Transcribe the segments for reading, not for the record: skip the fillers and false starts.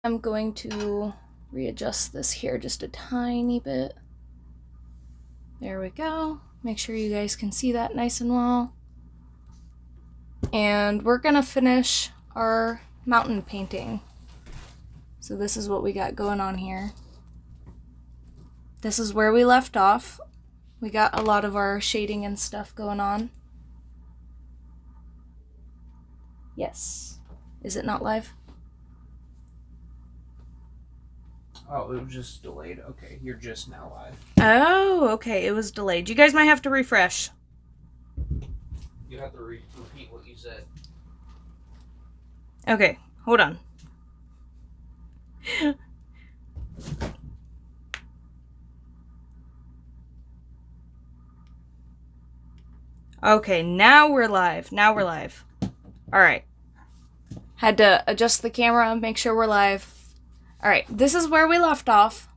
I'm going to readjust this here just a tiny bit. There we go. Make sure you guys can see that nice and well. And we're gonna finish our mountain painting. So this is what we got going on here. This is where we left off. We got a lot of our shading and stuff going on. Yes. Is it not live? Oh, it was just delayed. Okay, you're just now live. Oh, okay. It was delayed. You guys might have to refresh. You have to repeat what you said. Okay, hold on. Okay, now we're live. All right. Had to adjust the camera, make sure we're live. All right, this is where we left off.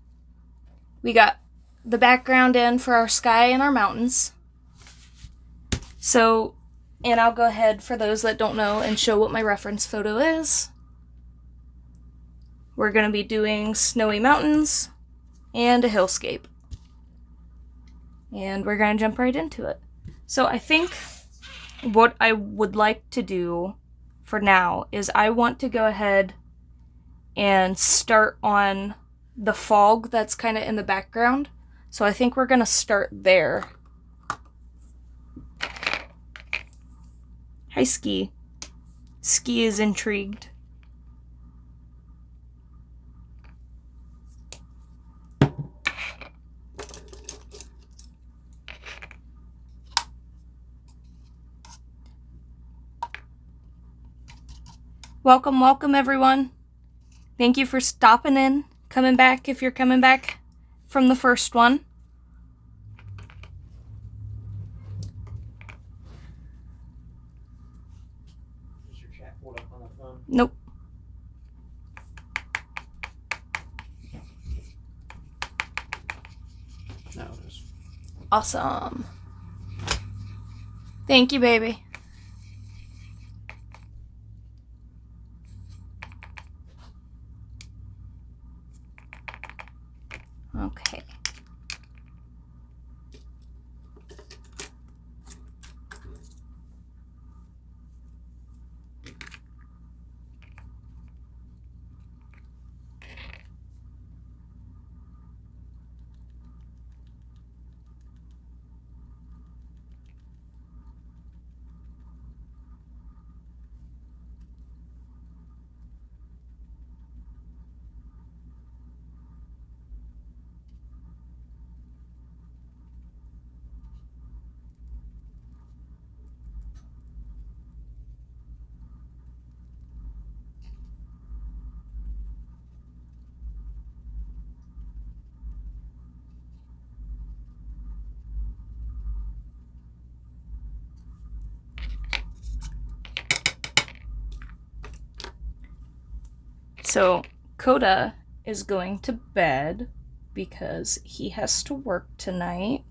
We got the background in for our sky and our mountains. So, and I'll go ahead for those that don't know and show what my reference photo is. We're going to be doing snowy mountains and a hillscape. And we're going to jump right into it. So I think what I would like to do for now is I want to go ahead and start on the fog that's kind of in the background. So I think we're going to start there. Hi, Ski. Ski is intrigued. Welcome, welcome, everyone. Thank you for stopping in, coming back if you're coming back from the first one. Is your chat pulled up on the phone? Nope. No, it is. Awesome. Thank you, baby. Okay. So, Coda is going to bed because he has to work tonight.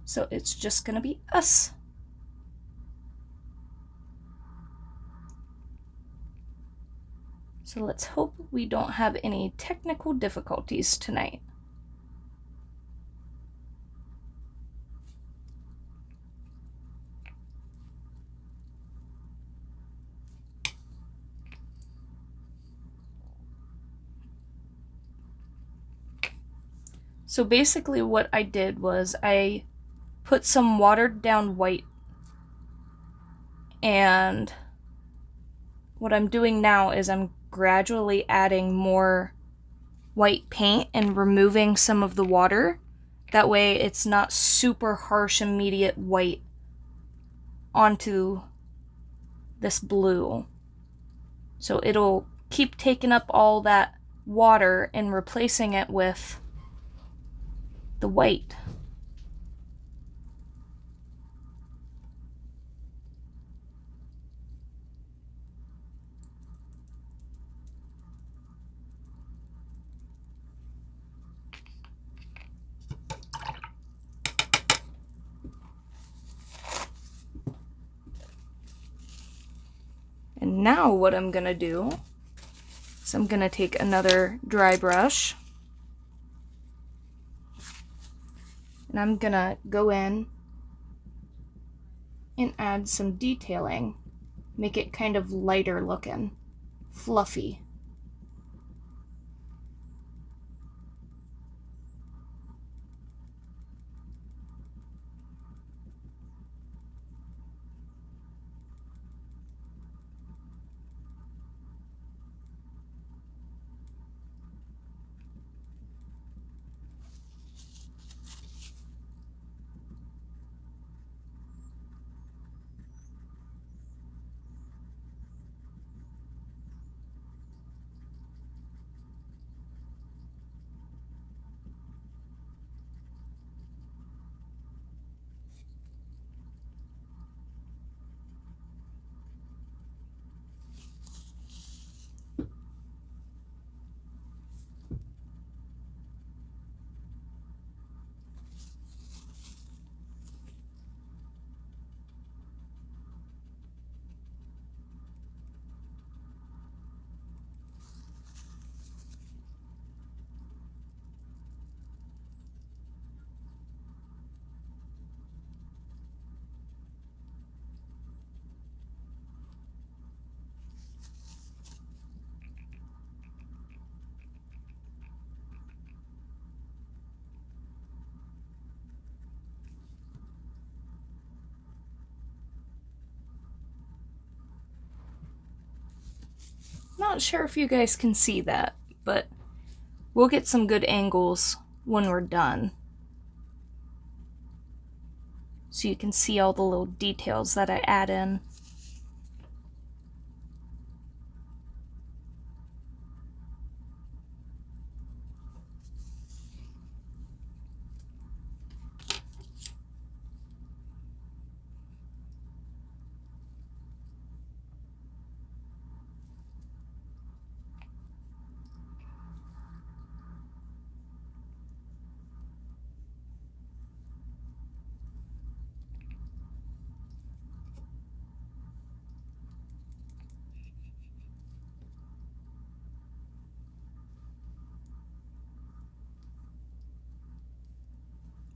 So it's just going to be us. So let's hope we don't have any technical difficulties tonight. So basically what I did was I put some watered down white, and what I'm doing now is I'm gradually adding more white paint and removing some of the water. That way it's not super harsh immediate white onto this blue. So it'll keep taking up all that water and replacing it with the white. And now what I'm gonna do is I'm gonna take another dry brush and I'm gonna go in and add some detailing. Make it kind of lighter looking, fluffy. Not sure if you guys can see that, but we'll get some good angles when we're done. So you can see all the little details that I add in.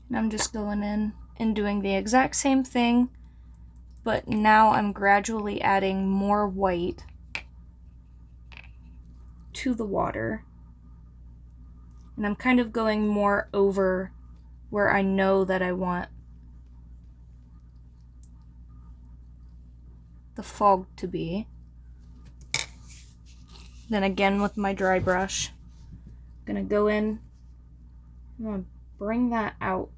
And I'm just going in and doing the exact same thing, but now I'm gradually adding more white to the water. And I'm kind of going more over where I know that I want the fog to be. Then again with my dry brush, I'm gonna go in, I'm gonna bring that out.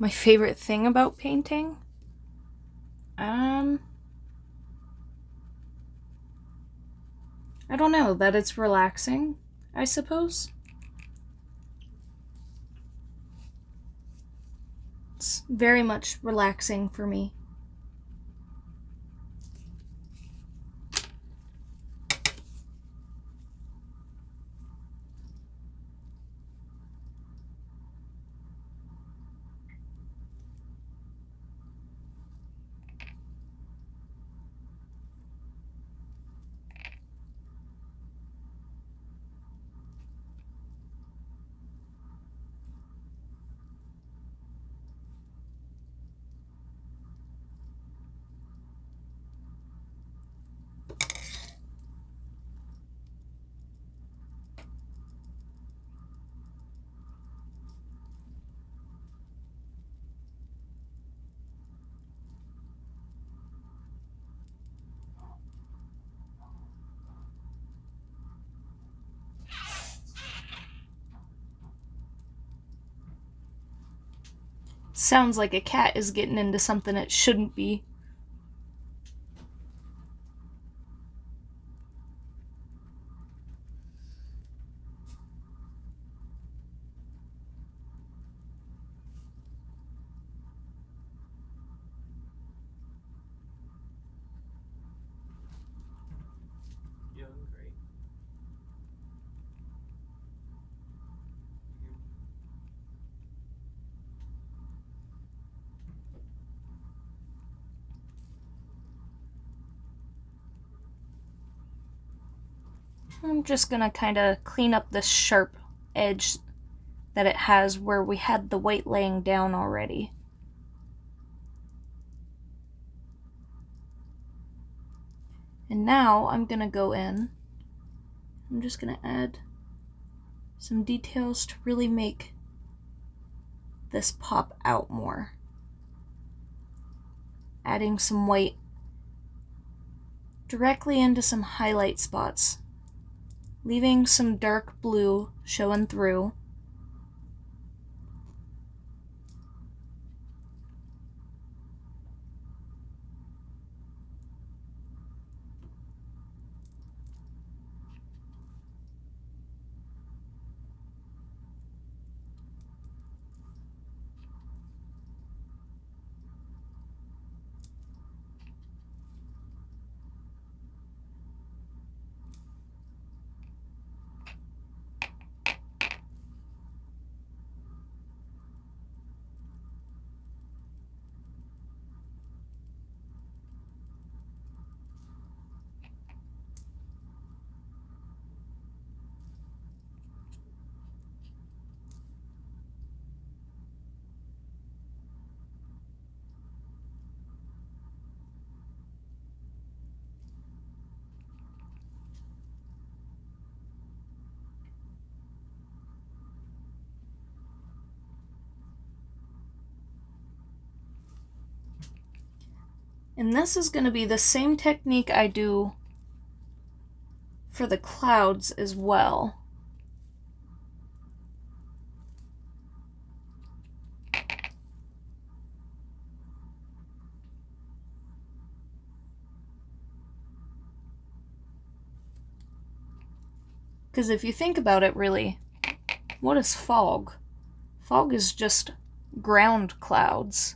My favorite thing about painting? I don't know, that it's relaxing, I suppose. It's very much relaxing for me. Sounds like a cat is getting into something it shouldn't be. Doing great. I'm just gonna kind of clean up this sharp edge that it has where we had the white laying down already. And now I'm gonna go in. I'm just gonna add some details to really make this pop out more. Adding some white directly into some highlight spots, leaving some dark blue showing through. And this is going to be the same technique I do for the clouds as well. Because if you think about it, really, what is fog? Fog is just ground clouds.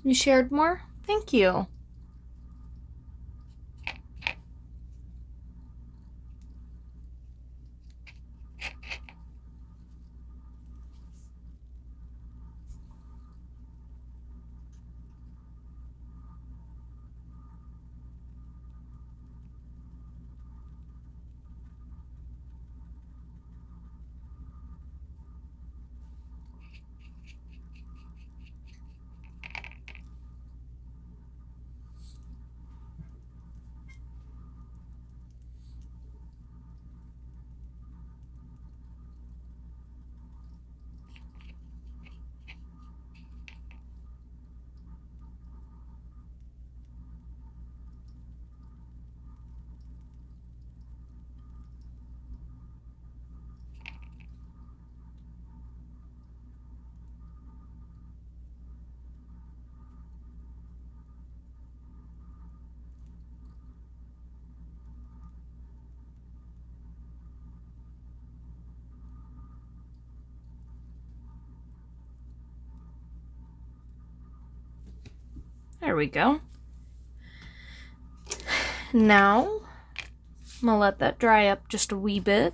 You shared more? Thank you. There we go. Now, I'm gonna let that dry up just a wee bit.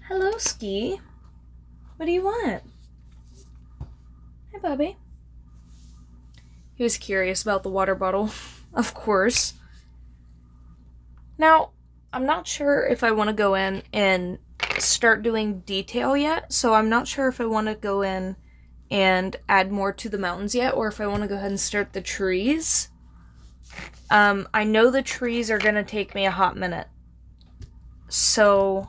Hello, Ski. What do you want? Hi, Bobby. He was curious about the water bottle, of course. Now, I'm not sure if I want to go in and start doing detail yet, so I'm not sure if I want to go in and add more to the mountains yet, or if I want to go ahead and start the trees. I know the trees are going to take me a hot minute, so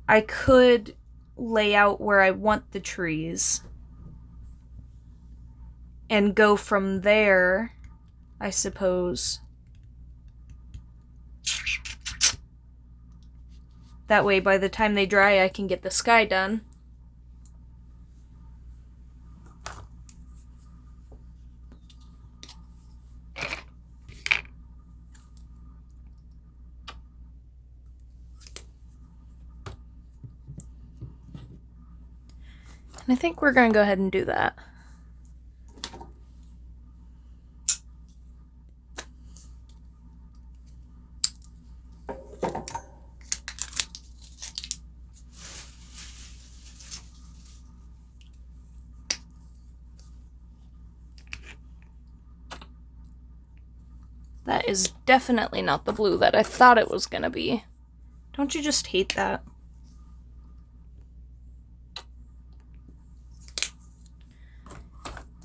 I could lay out where I want the trees and go from there, I suppose. That way, by the time they dry, I can get the sky done. And I think we're going to go ahead and do that. That is definitely not the blue that I thought it was gonna be. Don't you just hate that?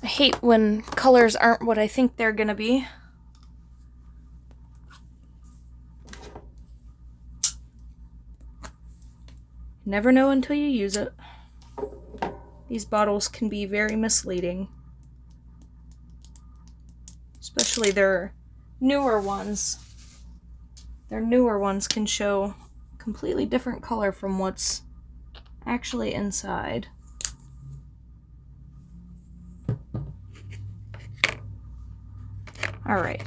I hate when colors aren't what I think they're gonna be. Never know until you use it. These bottles can be very misleading. Especially their newer ones. Their newer ones can show a completely different color from what's actually inside. Alright.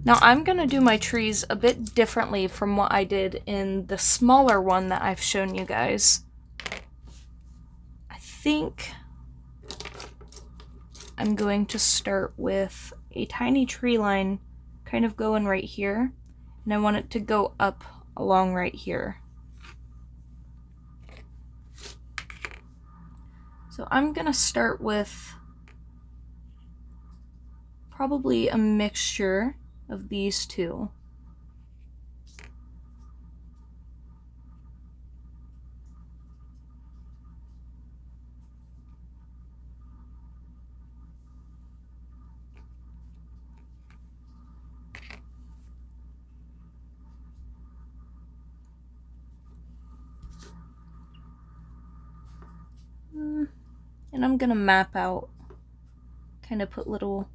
Now I'm going to do my trees a bit differently from what I did in the smaller one that I've shown you guys. I think I'm going to start with a tiny tree line kind of going right here, and I want it to go up along right here. So I'm going to start with probably a mixture of these two. And I'm gonna map out, kind of put little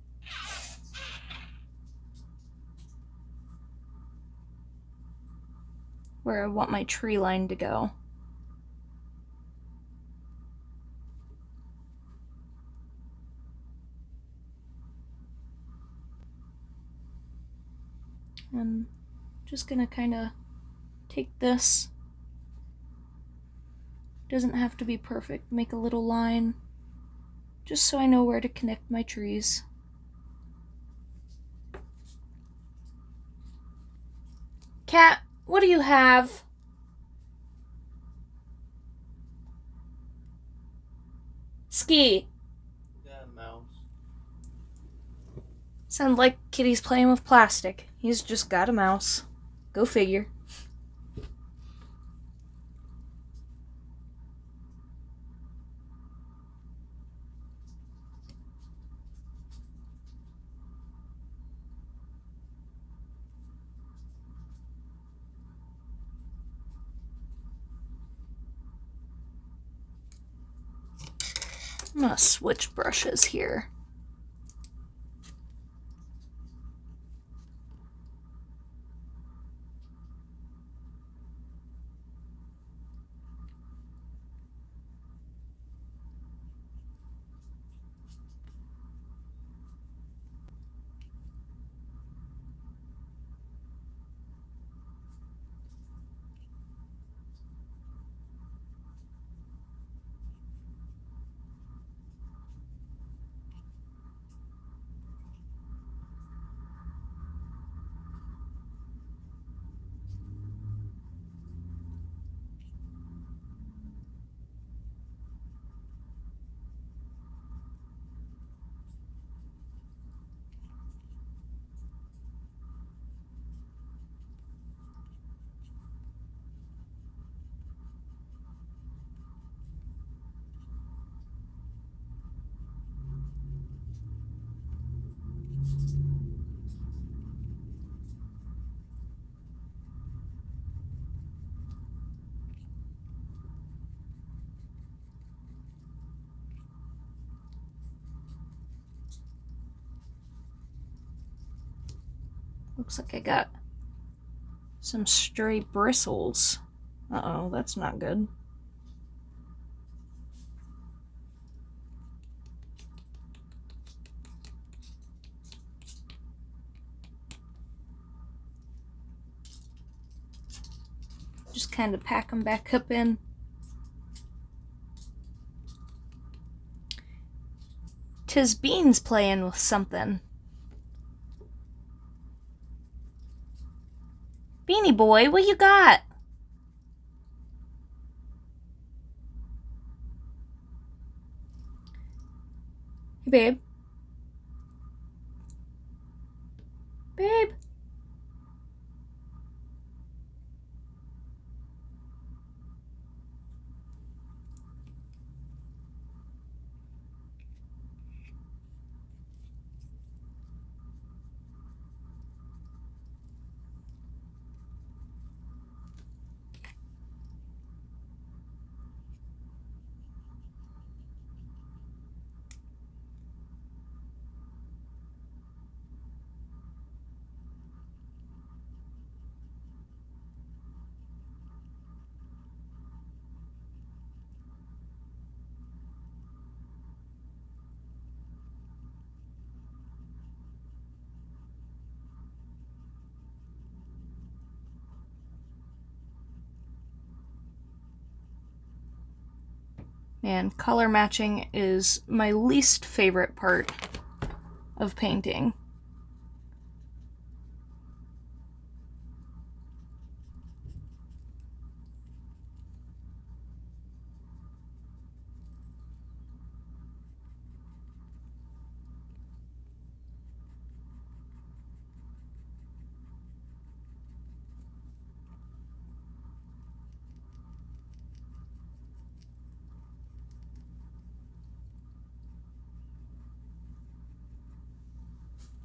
where I want my tree line to go. I'm just gonna kind of take this. Doesn't have to be perfect. Make a little line, just so I know where to connect my trees. Cat, what do you have? Ski. Got a mouse. Sound like Kitty's playing with plastic. He's just got a mouse. Go figure. I'm gonna switch brushes here. Looks like I got some stray bristles. Uh-oh, that's not good. Just kind of pack them back up in. Tis Beans playing with something. Beanie boy, what you got? Hey, babe. Babe. Man, color matching is my least favorite part of painting.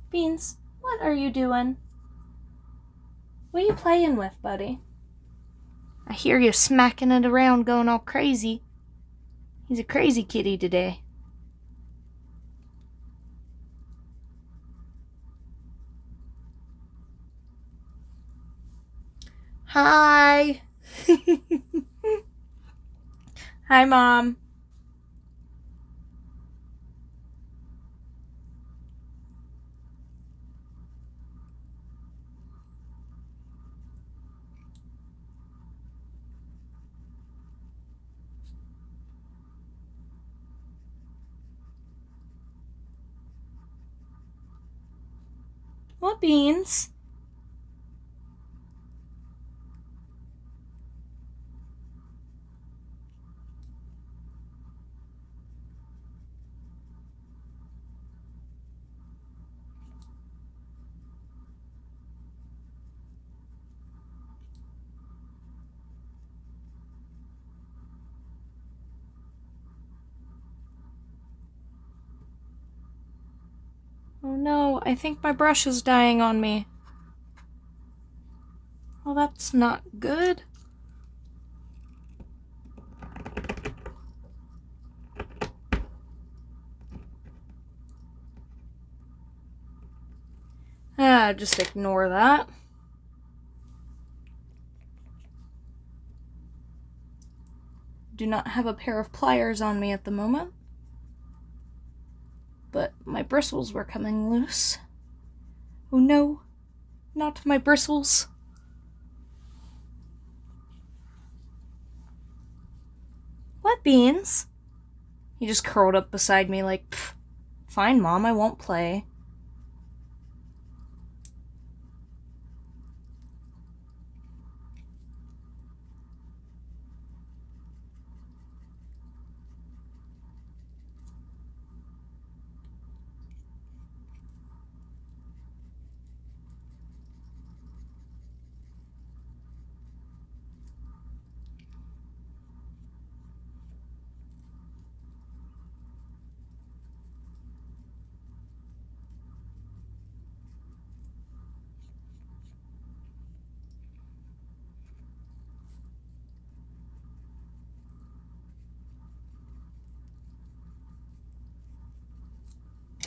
Beans, what are you doing? What are you playing with, buddy? I hear you smacking it around, going all crazy. He's a crazy kitty today. Hi. Hi, Mom. What, Beans? Oh no, I think my brush is dying on me. Well, that's not good. Just ignore that. Do not have a pair of pliers on me at the moment. But my bristles were coming loose. Oh no, not my bristles. What, Beans? He just curled up beside me like, fine, Mom, I won't play.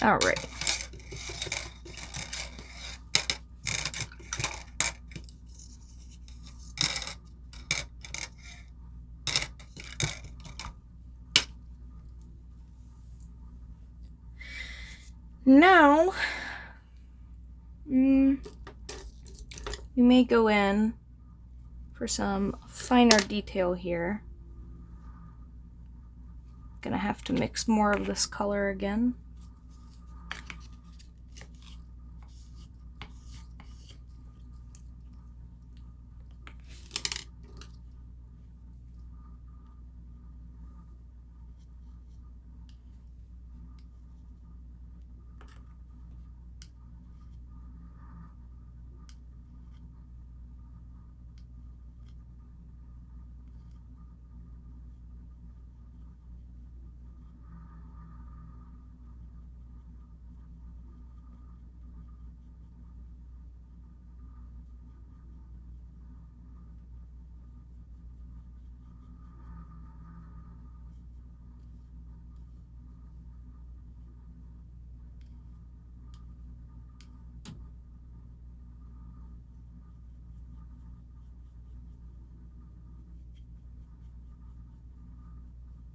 Alright. Now, we may go in for some finer detail here. Gonna have to mix more of this color again.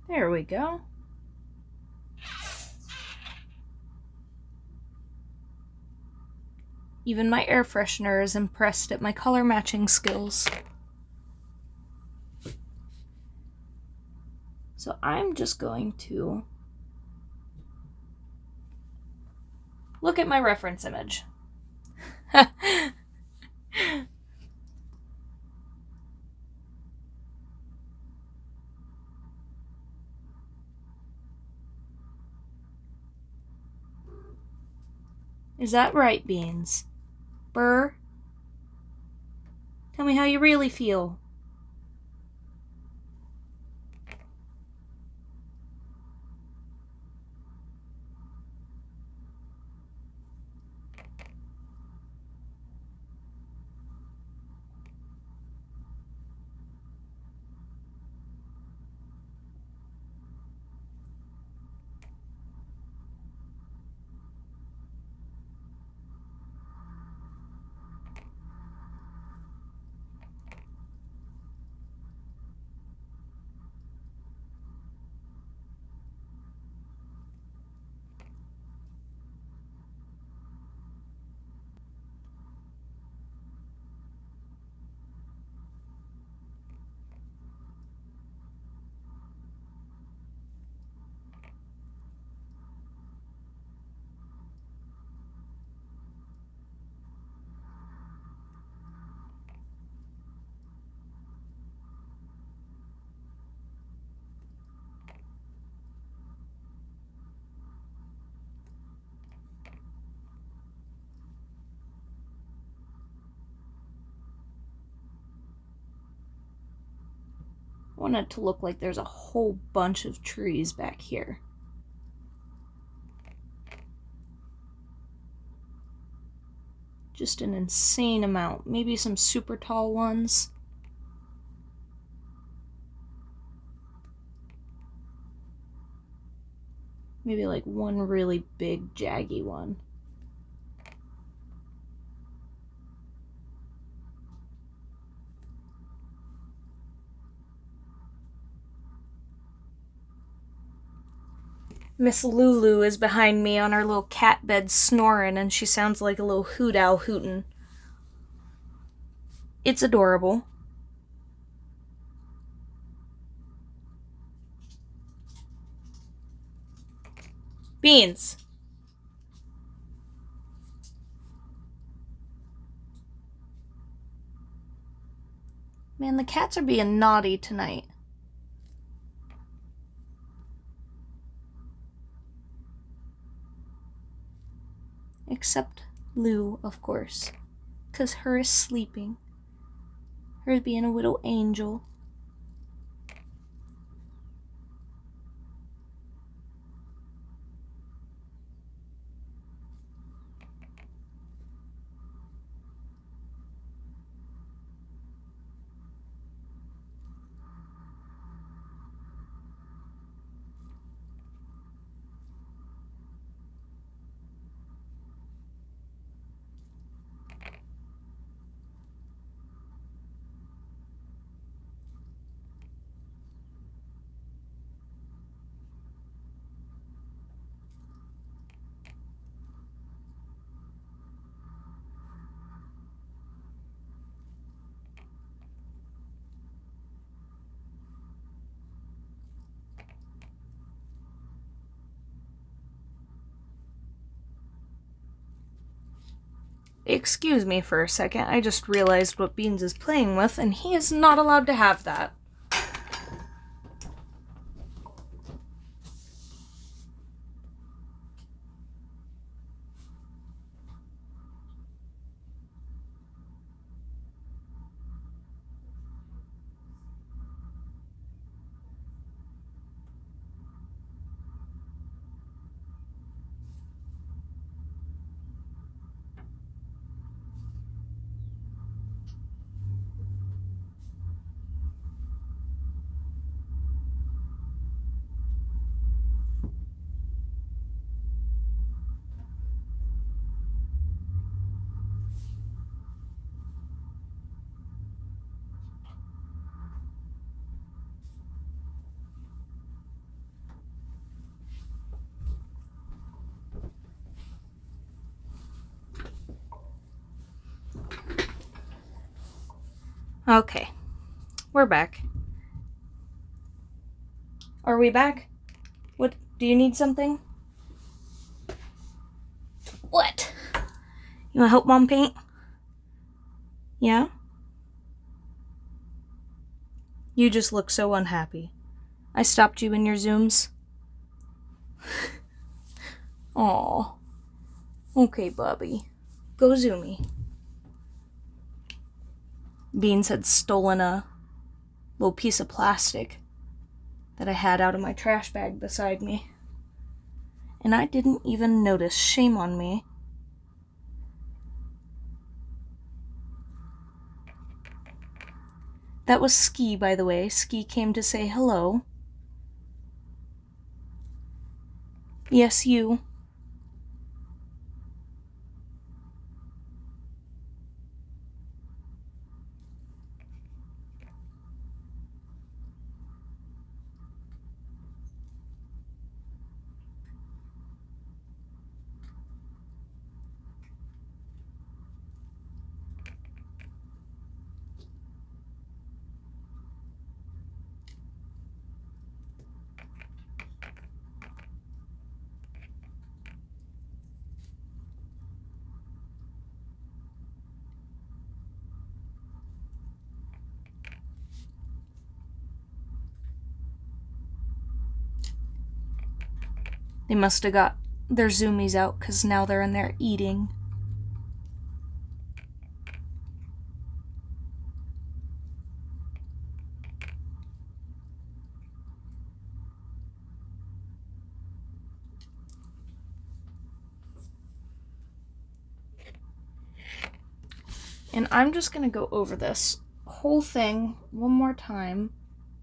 There we go. Even my air freshener is impressed at my color matching skills. So I'm just going to look at my reference image. Is that right, Beans? Burr? Tell me how you really feel. I want it to look like there's a whole bunch of trees back here. Just an insane amount. Maybe some super tall ones. Maybe like one really big, jaggy one. Miss Lulu is behind me on our little cat bed snoring, and she sounds like a little hoot owl hootin'. It's adorable. Beans. Man, the cats are being naughty tonight. Except Lou, of course. 'Cause her is sleeping. Her being a little angel. Excuse me for a second, I just realized what Beans is playing with, and he is not allowed to have that. Okay, we're back. Are we back? What, do you need something? What? You wanna help Mom paint? Yeah? You just look so unhappy. I stopped you in your zooms. Aw. Okay, Bobby. Go zoomy. Beans had stolen a little piece of plastic that I had out of my trash bag beside me. And I didn't even notice. Shame on me. That was Ski, by the way. Ski came to say hello. Yes, you. They must have got their zoomies out because now they're in there eating. And I'm just gonna go over this whole thing one more time,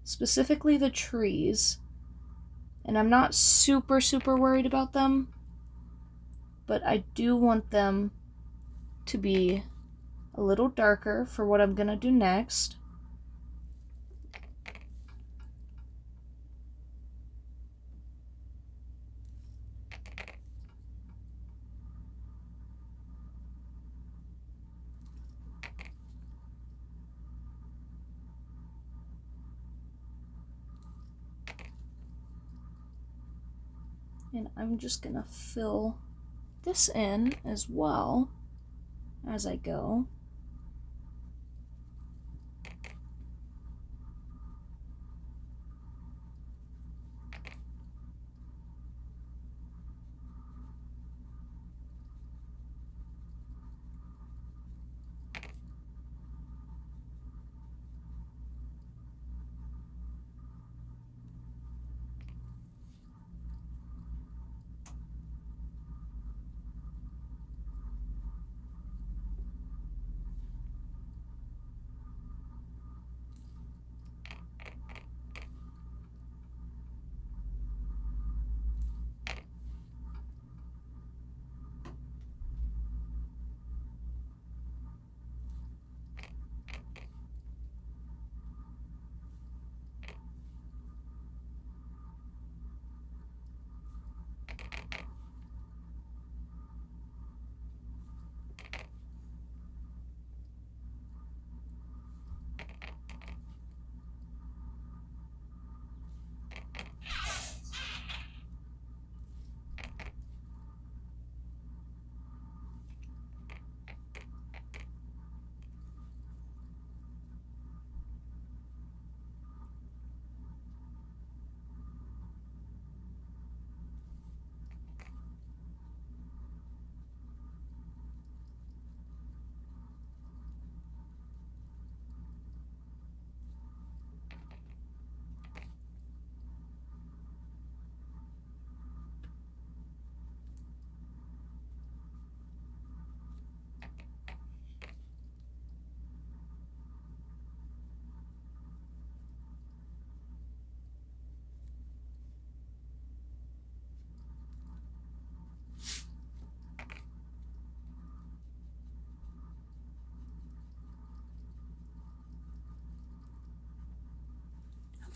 specifically the trees. And I'm not super worried about them, but I do want them to be a little darker for what I'm gonna do next. And I'm just gonna fill this in as well as I go.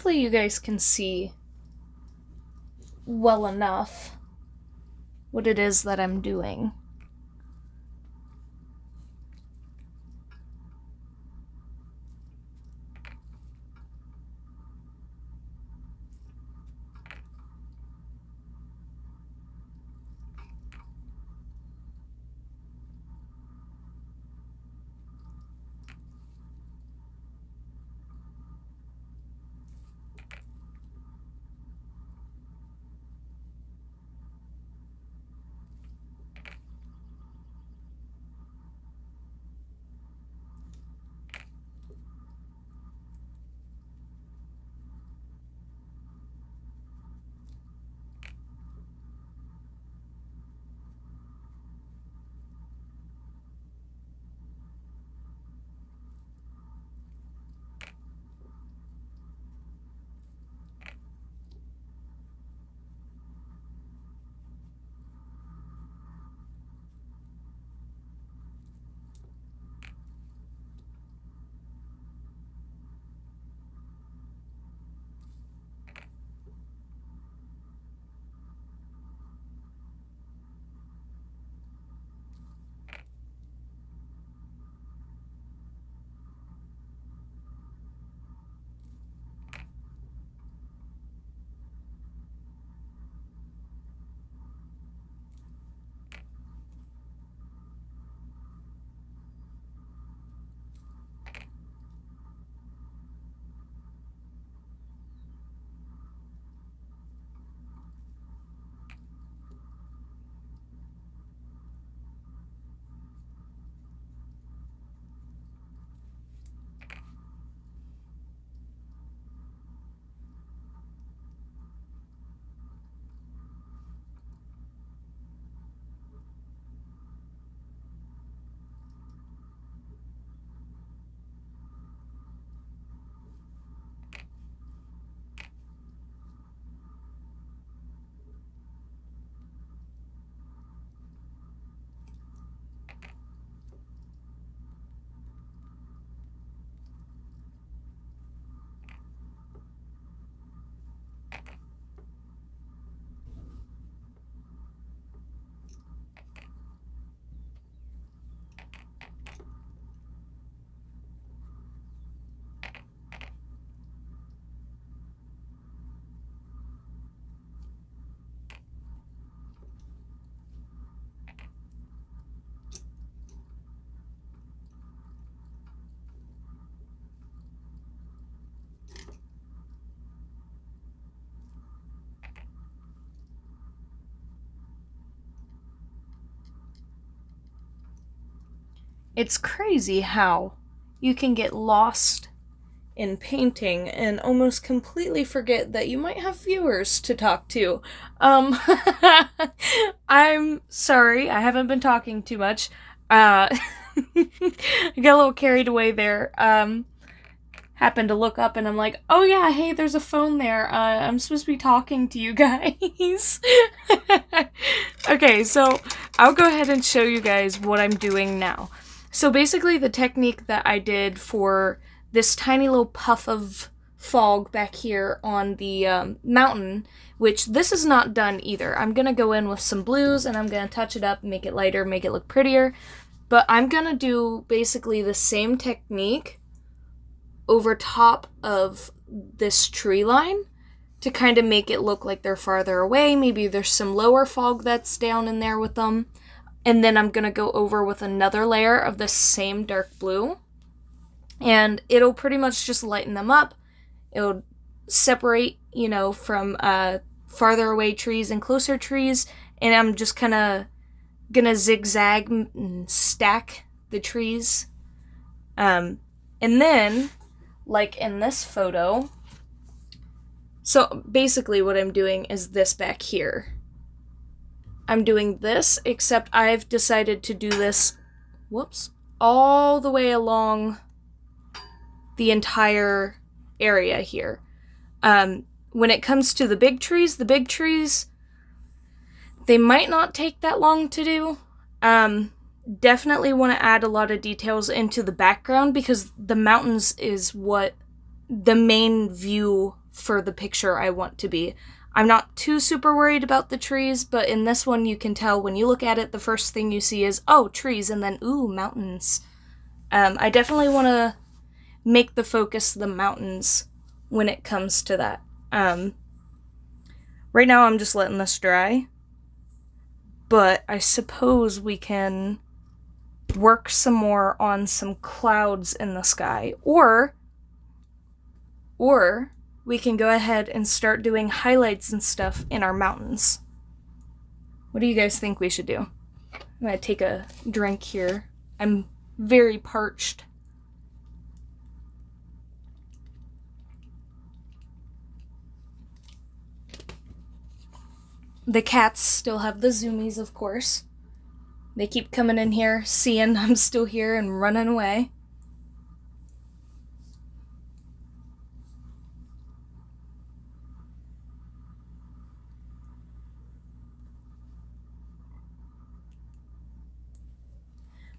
hopefully you guys can see well enough what it is that I'm doing. It's crazy how you can get lost in painting and almost completely forget that you might have viewers to talk to. I'm sorry, I haven't been talking too much. I got a little carried away there. Happened to look up and I'm like, oh yeah, hey, there's a phone there. I'm supposed to be talking to you guys. Okay, so I'll go ahead and show you guys what I'm doing now. So basically the technique that I did for this tiny little puff of fog back here on the mountain, which this is not done either. I'm going to go in with some blues and I'm going to touch it up, make it lighter, make it look prettier. But I'm going to do basically the same technique over top of this tree line to kind of make it look like they're farther away. Maybe there's some lower fog that's down in there with them. And then I'm going to go over with another layer of the same dark blue. And it'll pretty much just lighten them up. It'll separate, you know, from farther away trees and closer trees. And I'm just kind of going to zigzag and stack the trees. And then, like in this photo, so basically what I'm doing is this back here. I'm doing this, except I've decided to do this, all the way along the entire area here. When it comes to the big trees, they might not take that long to do. Definitely want to add a lot of details into the background because the mountains is what the main view for the picture I want to be. I'm not too super worried about the trees, but in this one you can tell when you look at it, the first thing you see is, oh, trees, and then, ooh, mountains. I definitely want to make the focus the mountains when it comes to that. Right now I'm just letting this dry, but I suppose we can work some more on some clouds in the sky, or we can go ahead and start doing highlights and stuff in our mountains. What do you guys think we should do? I'm gonna take a drink here. I'm very parched. The cats still have the zoomies, of course. They keep coming in here, seeing I'm still here and running away.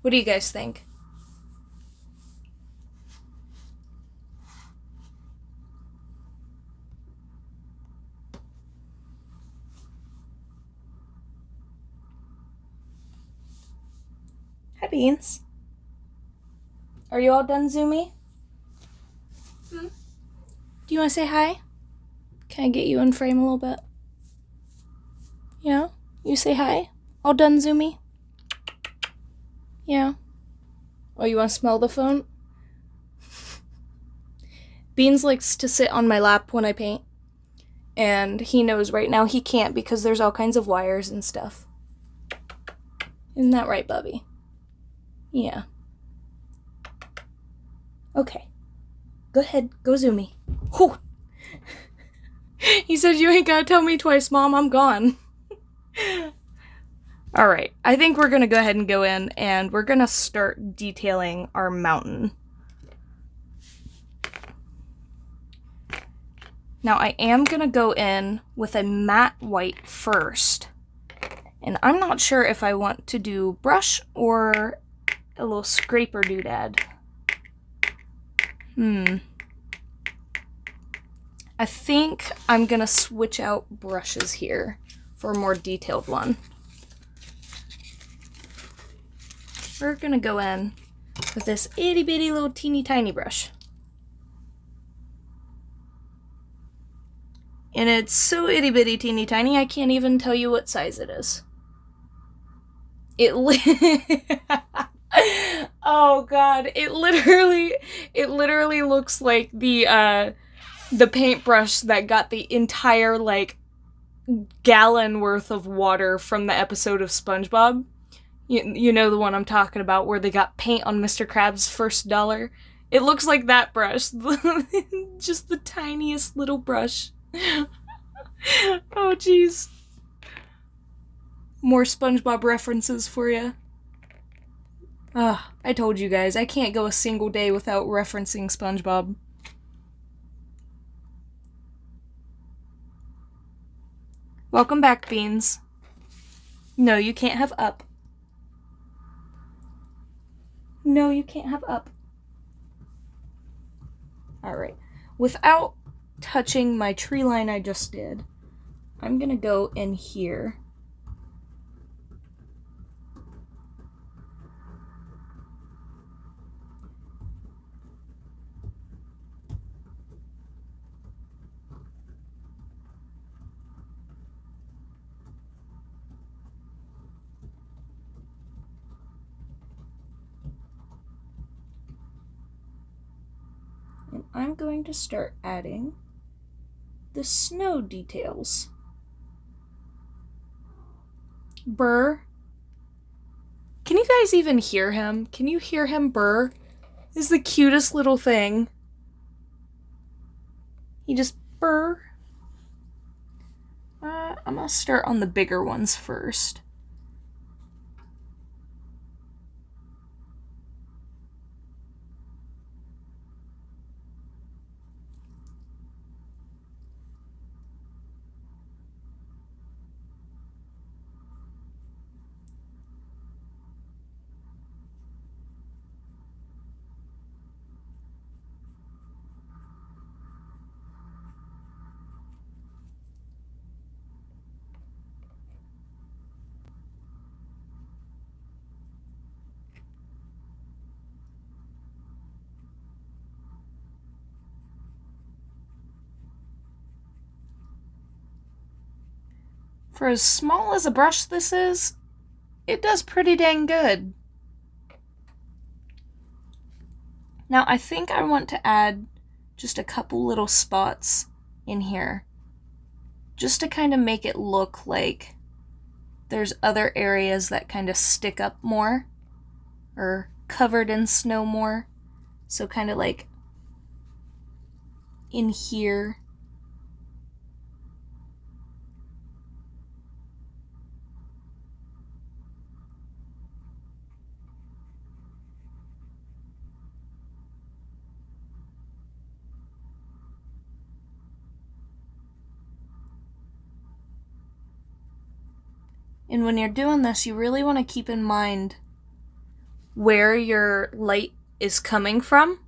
What do you guys think? Hi, Beans. Are you all done, Zoomy? Do you want to say hi? Can I get you in frame a little bit? Yeah? You say hi? All done, Zoomy? Yeah. Oh, you want to smell the phone? Beans likes to sit on my lap when I paint, and he knows right now he can't because there's all kinds of wires and stuff. Isn't that right, Bubby? Yeah. Okay. Go ahead. Go Zoomy. Whew. He said you ain't gotta tell me twice, Mom. I'm gone. Alright. I think we're gonna go ahead and go in, and we're gonna start detailing our mountain. Now, I am gonna go in with a matte white first. And I'm not sure if I want to do brush or a little scraper doodad. I think I'm gonna switch out brushes here for a more detailed one. We're gonna go in with this itty bitty little teeny tiny brush. And it's so itty bitty teeny tiny, I can't even tell you what size it is. Oh god, it literally looks like the paintbrush that got the entire, like, gallon worth of water from the episode of SpongeBob. You know the one I'm talking about, where they got paint on Mr. Krabs' first dollar? It looks like that brush. Just the tiniest little brush. Oh, jeez. More SpongeBob references for you. I told you guys, I can't go a single day without referencing SpongeBob. Welcome back, Beans. No, you can't have up. No, you can't have up. Alright. Without touching my tree line I just did, I'm gonna go in here. And I'm going to start adding the snow details. Burr. Can you guys even hear him? Can you hear him burr? He's the cutest little thing. He just burr. I'm gonna start on the bigger ones first. For as small as a brush this is, it does pretty dang good. Now I think I want to add just a couple little spots in here, just to kind of make it look like there's other areas that kind of stick up more, or covered in snow more. So kind of like in here. And when you're doing this, you really want to keep in mind where your light is coming from.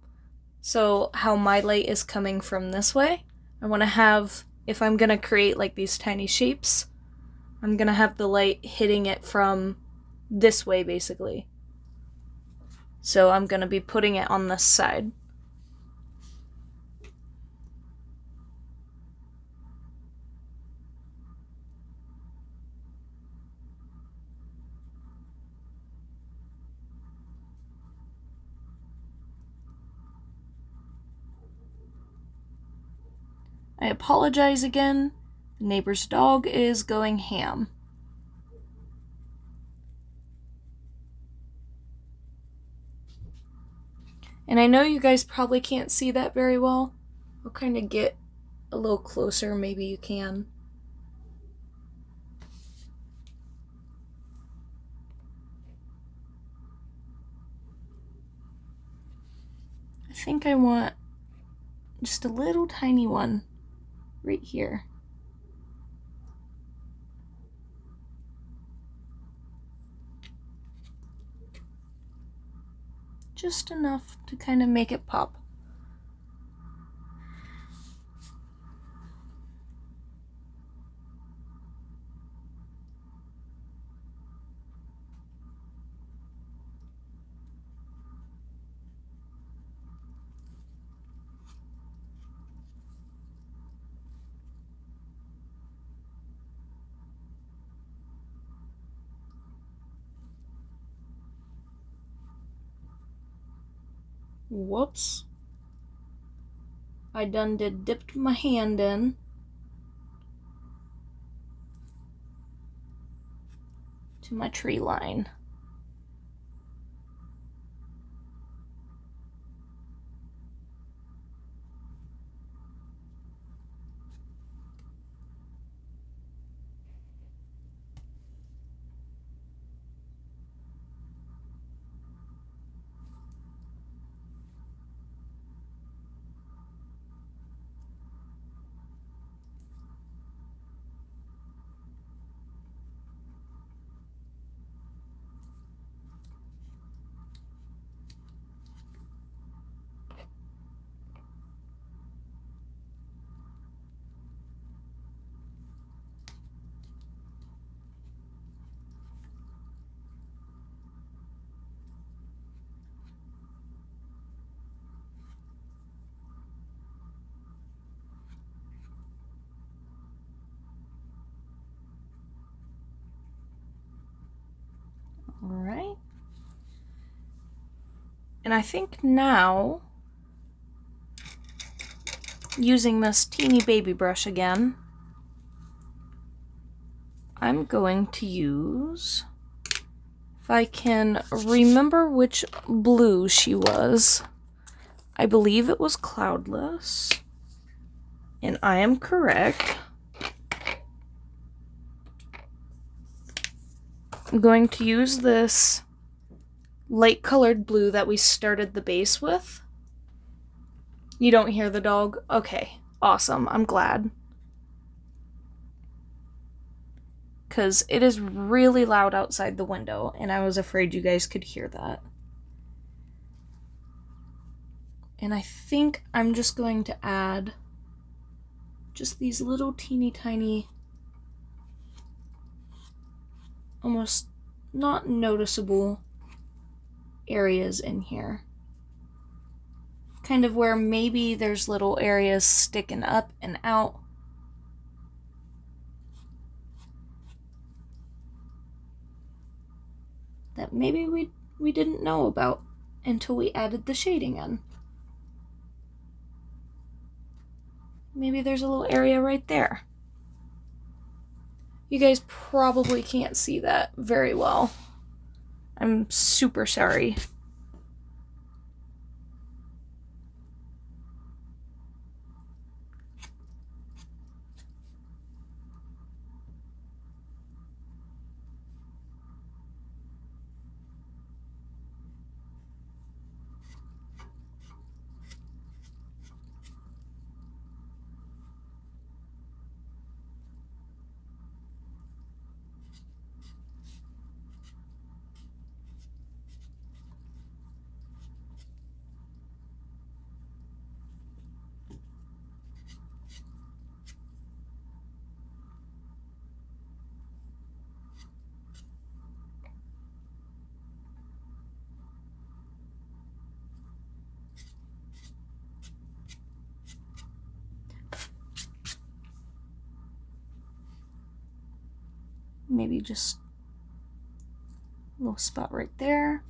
So how my light is coming from this way. I want to have, if I'm going to create like these tiny shapes, I'm going to have the light hitting it from this way basically. So I'm going to be putting it on this side. I apologize again. The neighbor's dog is going ham. And I know you guys probably can't see that very well. I'll kind of get a little closer, maybe you can. I think I want just a little tiny one right here. Just enough to kind of make it pop. Whoops. I done dipped my hand in. To my tree line. Alright. And I think now, using this teeny baby brush again, I'm going to use, if I can remember which blue she was, I believe it was Cloudless, and I am correct. I'm going to use this light colored blue that we started the base with. You don't hear the dog? Okay, awesome, I'm glad. Because it is really loud outside the window, and I was afraid you guys could hear that. And I think I'm just going to add just these little teeny tiny, almost not noticeable areas in here. Kind of where maybe there's little areas sticking up and out. that maybe we didn't know about until we added the shading in. Maybe there's a little area right there. You guys probably can't see that very well. I'm super sorry. Maybe just a little spot right there.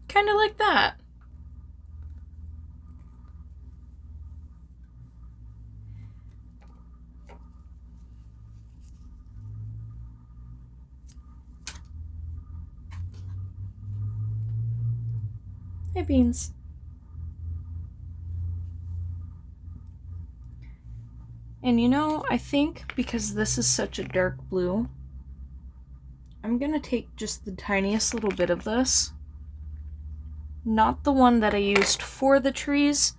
Kind of like that. Hey, Beans. And you know, I think because this is such a dark blue, I'm gonna take just the tiniest little bit of this. Not the one that I used for the trees,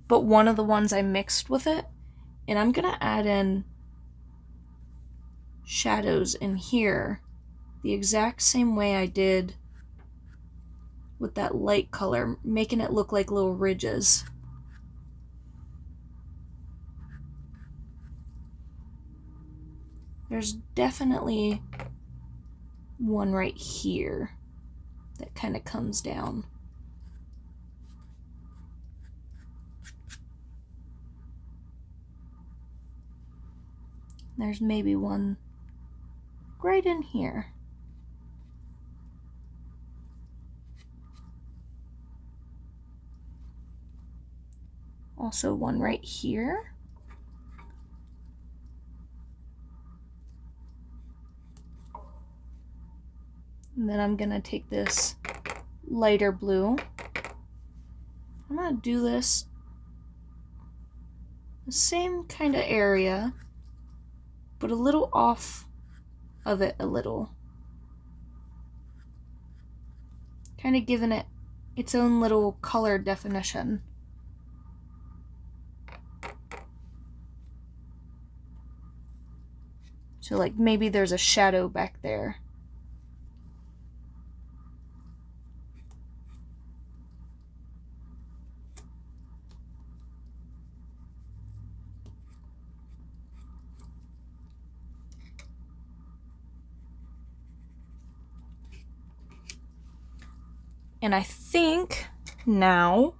but one of the ones I mixed with it. And I'm gonna add in shadows in here the exact same way I did with that light color, making it look like little ridges. There's definitely one right here that kind of comes down. There's maybe one right in here. Also one right here. And then I'm gonna take this lighter blue. I'm gonna do this the same kind of area, but a little off of it a little. Kind of giving it its own little color definition. So like maybe there's a shadow back there. And I think now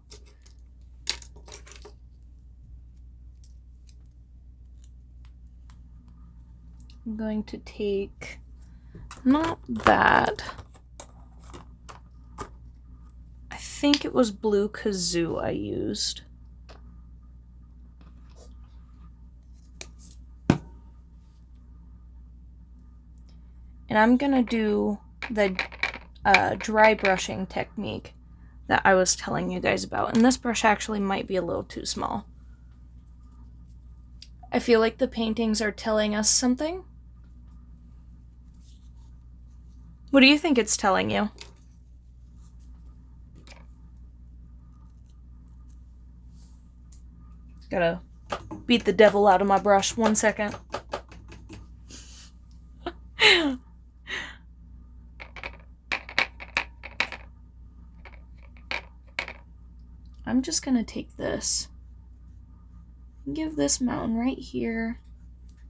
I'm going to take, not that, I think it was Blue Kazoo I used. And I'm gonna do the dry brushing technique that I was telling you guys about. And this brush actually might be a little too small. I feel like the paintings are telling us something. What do you think it's telling you? Gotta beat the devil out of my brush. 1 second. I'm just gonna take this and give this mountain right here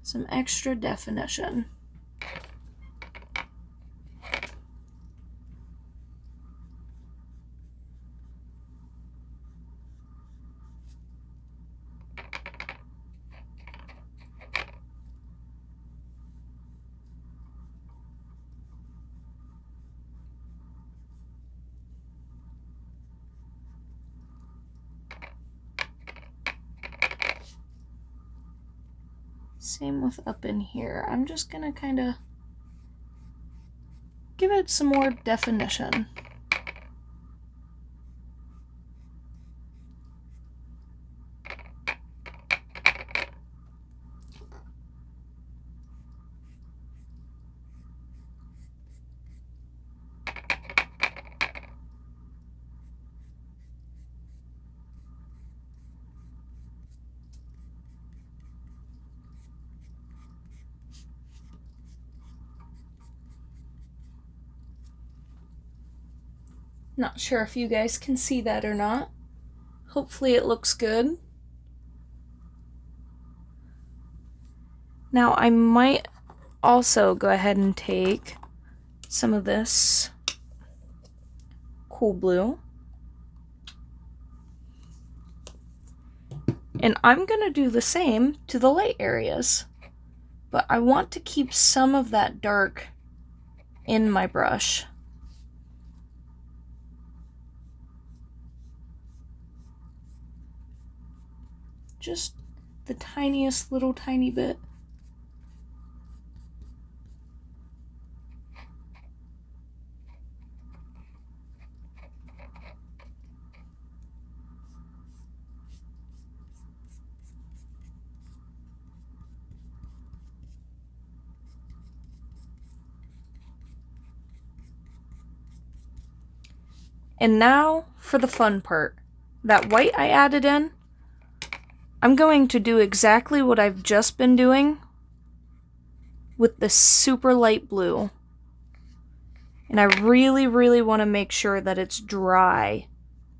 some extra definition. Same with up in here. I'm just gonna kind of give it some more definition. Not sure if you guys can see that or not. Hopefully it looks good. Now I might also go ahead and take some of this cool blue. And I'm gonna do the same to the light areas. But I want to keep some of that dark in my brush. Just the tiniest little tiny bit. And now for the fun part. That white I added in, I'm going to do exactly what I've just been doing with the super light blue. And I really, really want to make sure that it's dry.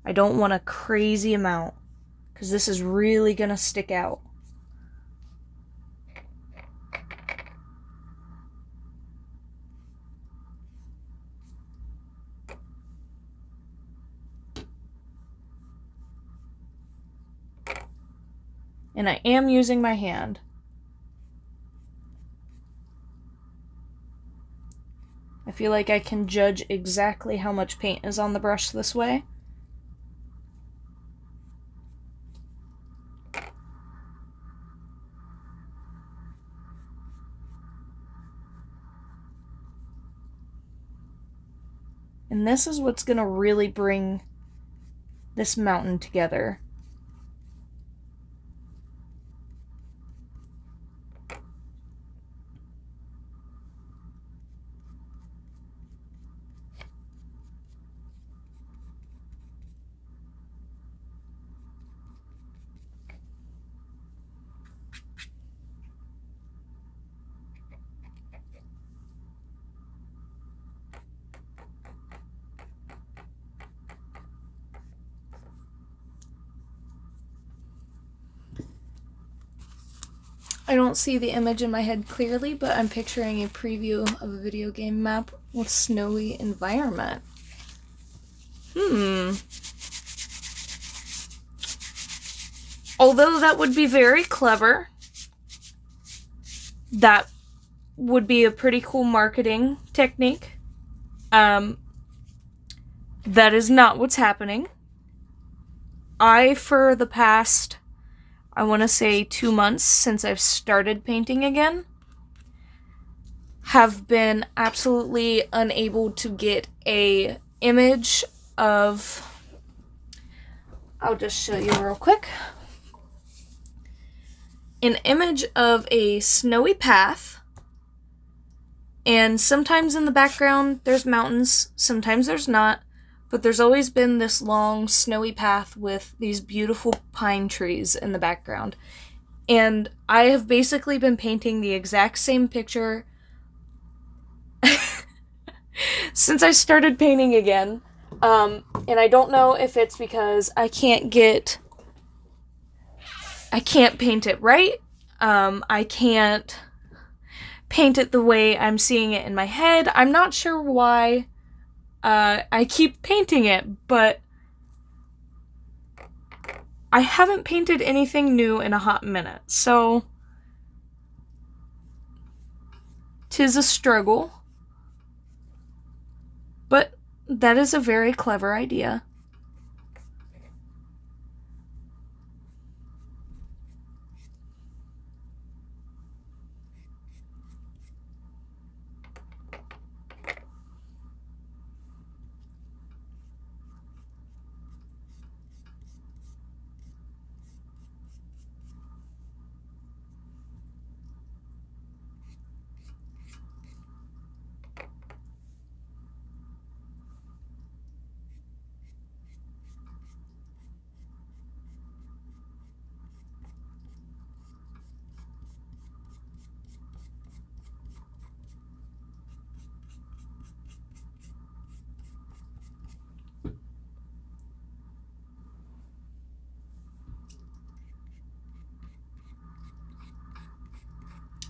I don't want a crazy amount, because this is really going to stick out. And I am using my hand. I feel like I can judge exactly how much paint is on the brush this way. And this is what's going to really bring this mountain together. I don't see the image in my head clearly, but I'm picturing a preview of a video game map with snowy environment. Although that would be very clever, that would be a pretty cool marketing technique. That is not what's happening. For the past, I want to say 2 months since I've started painting again, have been absolutely unable to get a image of, I'll just show you real quick, an image of a snowy path, and sometimes in the background there's mountains, sometimes there's not, but there's always been this long snowy path with these beautiful pine trees in the background. And I have basically been painting the exact same picture since I started painting again. And I don't know if it's because I can't paint it right. I can't paint it the way I'm seeing it in my head. I'm not sure why I keep painting it, but I haven't painted anything new in a hot minute, so 'tis a struggle. But that is a very clever idea.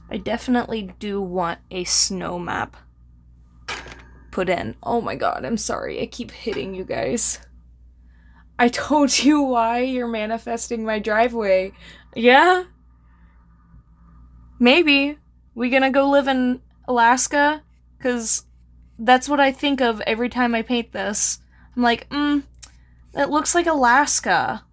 I definitely do want a snow map put in. Oh my god, I'm sorry. I keep hitting you guys. I told you why you're manifesting my driveway. Yeah? Maybe. We gonna go live in Alaska? 'Cause that's what I think of every time I paint this. I'm like, that looks like Alaska.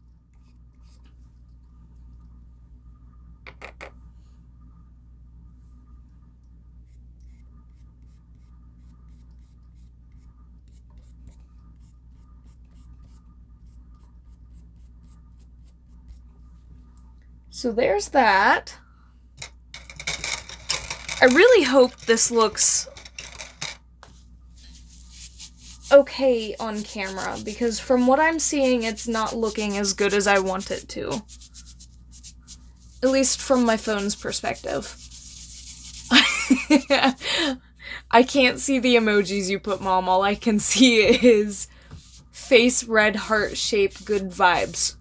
So there's that. I really hope this looks okay on camera, because from what I'm seeing, it's not looking as good as I want it to. At least from my phone's perspective. I can't see the emojis you put, Mom. All I can see is face red heart shape good vibes.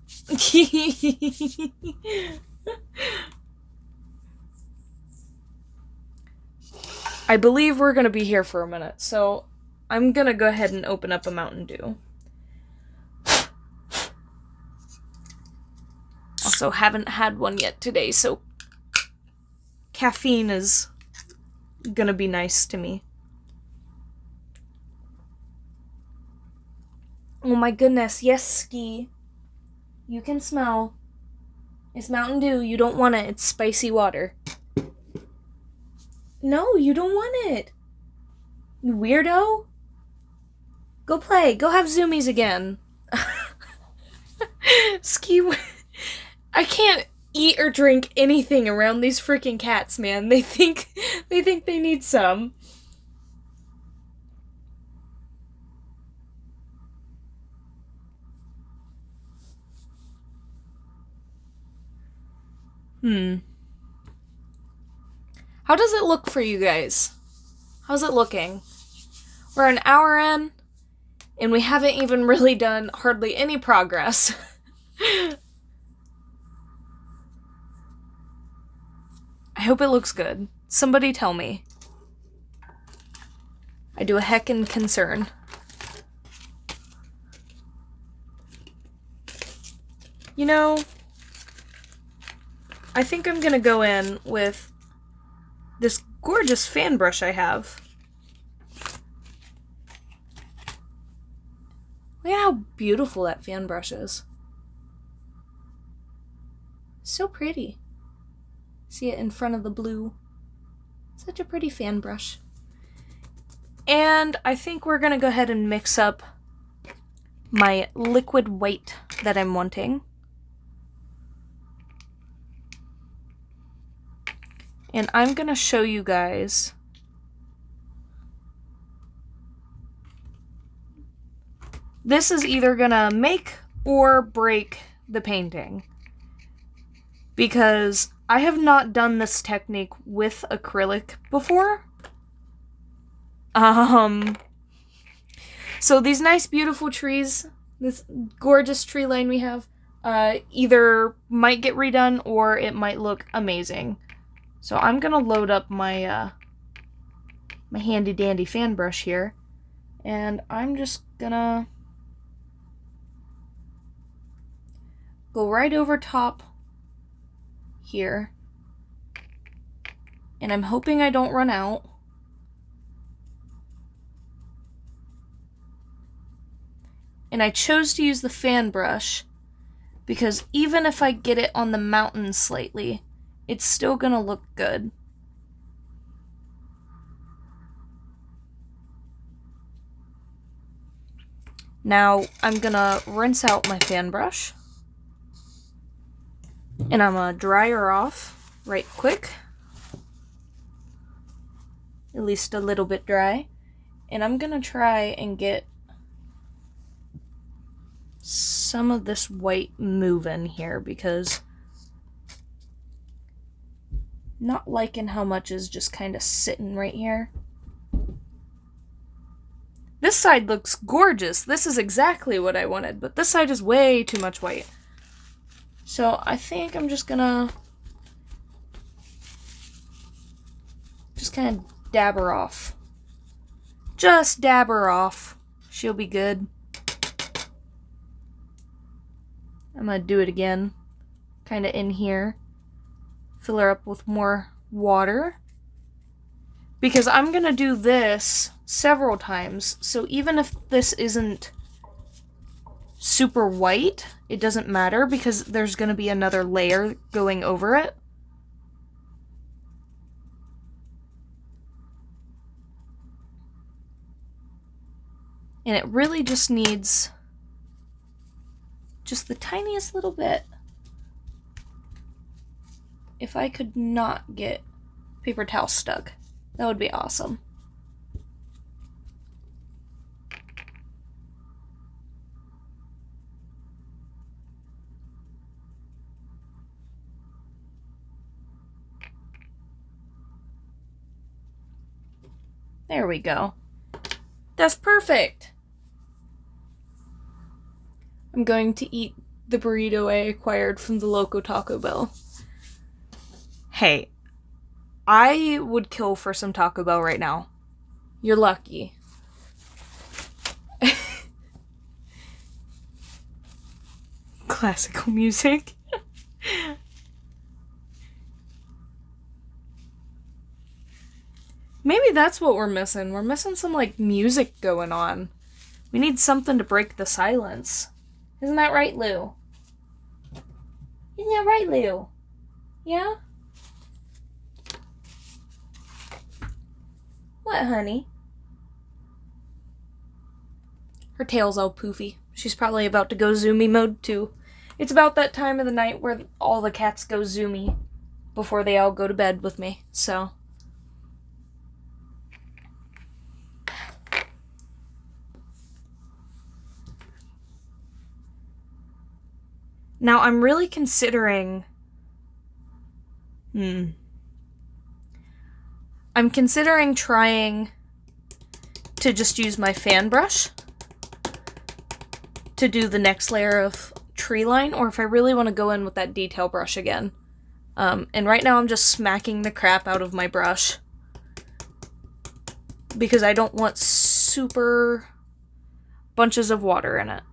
I believe we're gonna be here for a minute, so I'm gonna go ahead and open up a Mountain Dew. Also, haven't had one yet today, so caffeine is gonna be nice to me. Oh my goodness, yes, Ski. You can smell. It's Mountain Dew. You don't want it. It's spicy water. No, you don't want it. You weirdo. Go play. Go have zoomies again. Ski. I can't eat or drink anything around these freaking cats, man. They think they need some. How does it look for you guys? How's it looking? We're an hour in, and we haven't even really done hardly any progress. I hope it looks good. Somebody tell me. I do a heckin' concern. You know, I think I'm gonna go in with this gorgeous fan brush I have. Look at how beautiful that fan brush is. So pretty. See it in front of the blue. Such a pretty fan brush. And I think we're gonna go ahead and mix up my liquid white that I'm wanting. And I'm gonna show you guys this is either gonna make or break the painting, because I have not done this technique with acrylic before. So these nice beautiful trees, this gorgeous tree line we have, either might get redone or it might look amazing. So I'm gonna load up my my handy dandy fan brush here, and I'm just gonna go right over top here, and I'm hoping I don't run out. And I chose to use the fan brush because even if I get it on the mountain slightly, it's still gonna look good. Now I'm gonna rinse out my fan brush, and I'm gonna dry her off right quick, at least a little bit dry, and I'm gonna try and get some of this white moving here, because not liking how much is just kind of sitting right here. This side looks gorgeous. This is exactly what I wanted, but this side is way too much white. So I think I'm just gonna kind of dab her off. Just dab her off. She'll be good. I'm gonna do it again, kind of in here. Fill her up with more water, because I'm gonna do this several times, so even if this isn't super white, it doesn't matter, because there's gonna be another layer going over it. And it really just needs just the tiniest little bit. If I could not get paper towel stuck, that would be awesome. There we go. That's perfect. I'm going to eat the burrito I acquired from the local Taco Bell. Hey, I would kill for some Taco Bell right now. You're lucky. Classical music. Maybe that's what we're missing. We're missing some, like, music going on. We need something to break the silence. Isn't that right, Lou? Isn't that right, Lou? Yeah? What, honey? Her tail's all poofy. She's probably about to go zoomy mode, too. It's about that time of the night where all the cats go zoomy before they all go to bed with me, so... Now, I'm really considering... I'm considering trying to just use my fan brush to do the next layer of tree line, or if I really want to go in with that detail brush again. And right now I'm just smacking the crap out of my brush, because I don't want super bunches of water in it.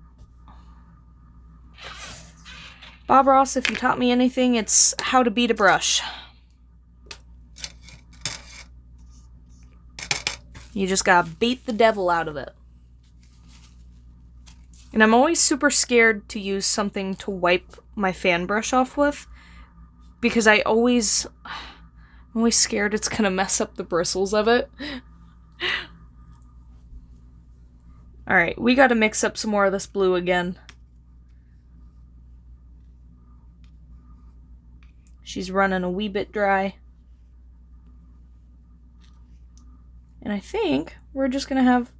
Bob Ross, if you taught me anything, it's how to beat a brush. You just gotta beat the devil out of it. And I'm always super scared to use something to wipe my fan brush off with, because I'm always scared it's gonna mess up the bristles of it. Alright, we gotta mix up some more of this blue again. She's running a wee bit dry. And I think we're just going to have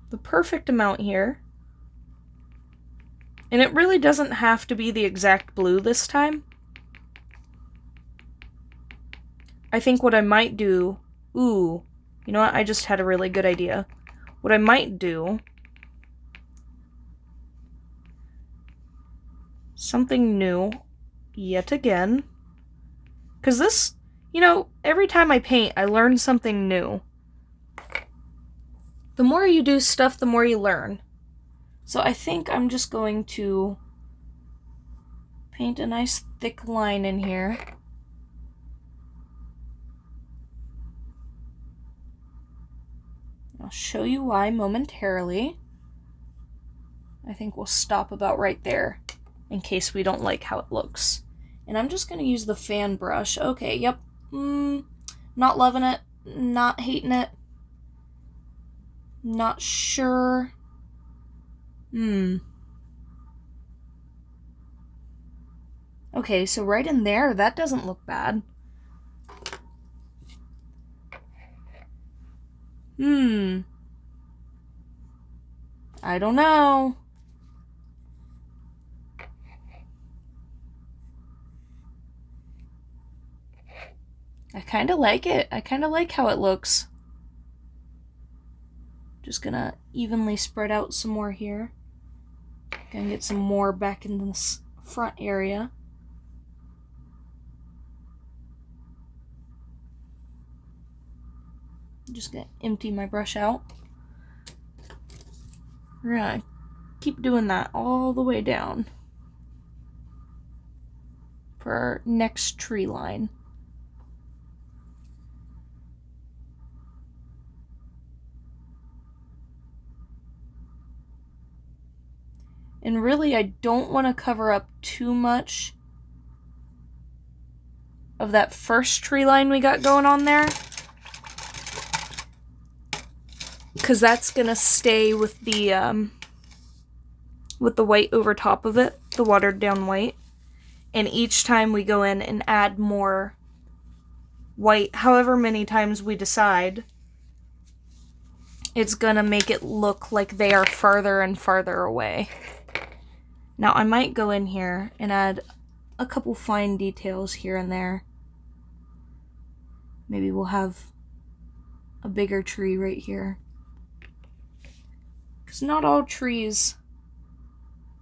the perfect amount here. And it really doesn't have to be the exact blue this time. I think what I might do... Ooh, you know what? I just had a really good idea. What I might do... Something new. Yet again. Because this... You know, every time I paint, I learn something new. The more you do stuff, the more you learn. So I think I'm just going to paint a nice thick line in here. I'll show you why momentarily. I think we'll stop about right there in case we don't like how it looks. And I'm just going to use the fan brush. Okay, yep. Not loving it. Not hating it. Not sure. Okay, so right in there, that doesn't look bad. I don't know. I kind of like it. I kind of like how it looks. Just gonna evenly spread out some more here. Gonna get some more back in this front area. I'm just gonna empty my brush out. We're gonna keep doing that all the way down for our next tree line. And really, I don't want to cover up too much of that first tree line we got going on there, because that's going to stay with the white over top of it, the watered down white. And each time we go in and add more white, however many times we decide, it's going to make it look like they are farther and farther away. Now, I might go in here and add a couple fine details here and there. Maybe we'll have a bigger tree right here. Because not all trees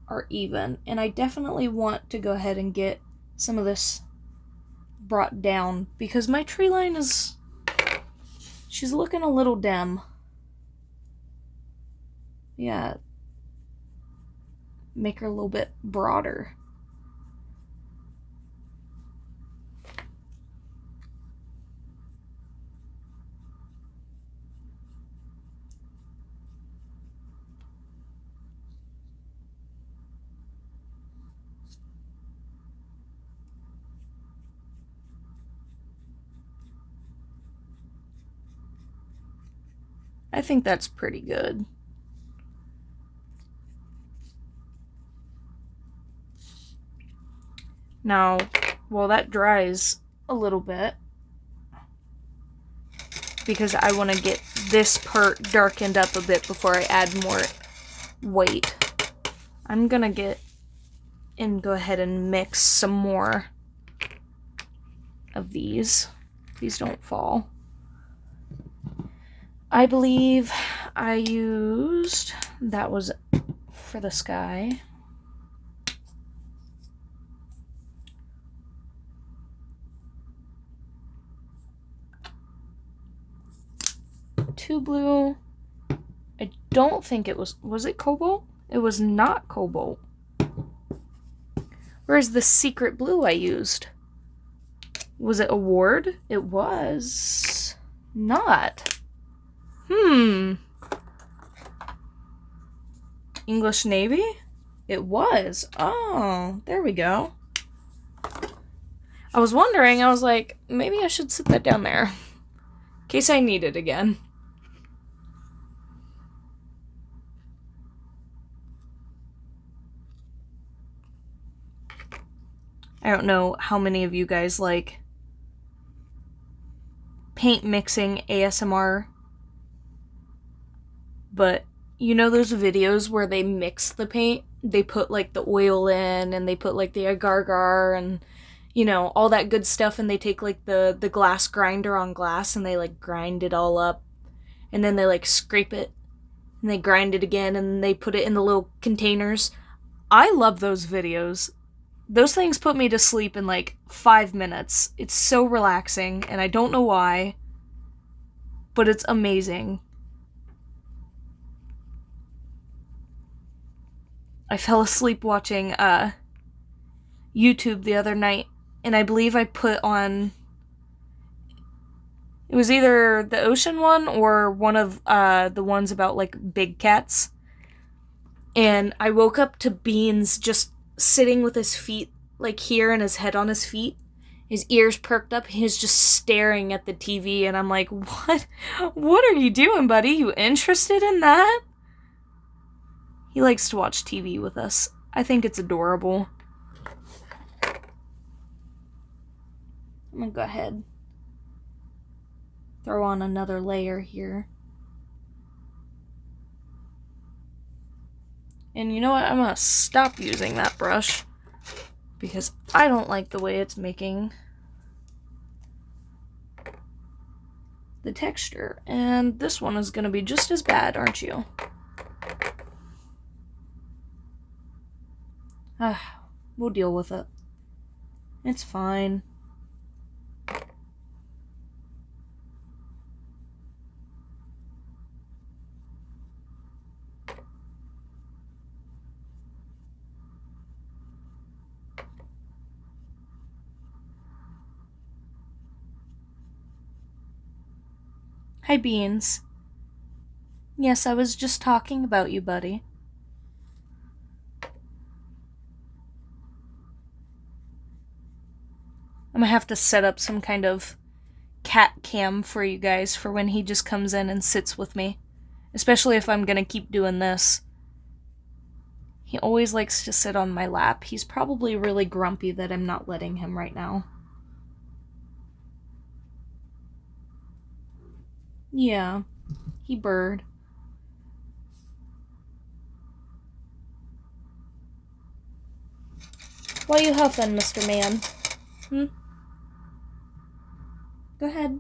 are even. And I definitely want to go ahead and get some of this brought down. Because my tree line is... she's looking a little dim. Yeah. Make her a little bit broader. I think that's pretty good. Now, while that dries a little bit, because I want to get this part darkened up a bit before I add more white, I'm gonna get and go ahead and mix some more of these. These don't fall. I believe I used, that was for the sky. Two blue. I don't think it was it cobalt? It was not cobalt. Where's the secret blue I used? Was it Award? It was not. English Navy? It was. Oh, there we go. I was wondering, I was like, maybe I should sit that down there in case I need it again. I don't know how many of you guys like paint mixing ASMR but you know those videos where they mix the paint? They put like the oil in and they put like the agar-agar and you know, all that good stuff, and they take like the glass grinder on glass and they like grind it all up, and then they like scrape it and they grind it again and they put it in the little containers. I love those videos. Those things put me to sleep in like 5 minutes. It's so relaxing and I don't know why, but it's amazing. I fell asleep watching YouTube the other night, and I believe I put on, it was either the ocean one or one of the ones about like big cats. And I woke up to Beans just sitting with his feet like here and his head on his feet. His ears perked up. He was just staring at the TV, and I'm like, "What? What are you doing, buddy? You interested in that?" He likes to watch TV with us. I think it's adorable. I'm gonna go ahead. Throw on another layer here. And you know what? I'm gonna stop using that brush because I don't like the way it's making the texture. And this one is gonna be just as bad, aren't you? We'll deal with it. It's fine. Hi, Beans. Yes, I was just talking about you, buddy. I'm gonna have to set up some kind of cat cam for you guys for when he just comes in and sits with me. Especially if I'm gonna keep doing this. He always likes to sit on my lap. He's probably really grumpy that I'm not letting him right now. Yeah, he bird. Why you huffing, Mr. Man? Go ahead.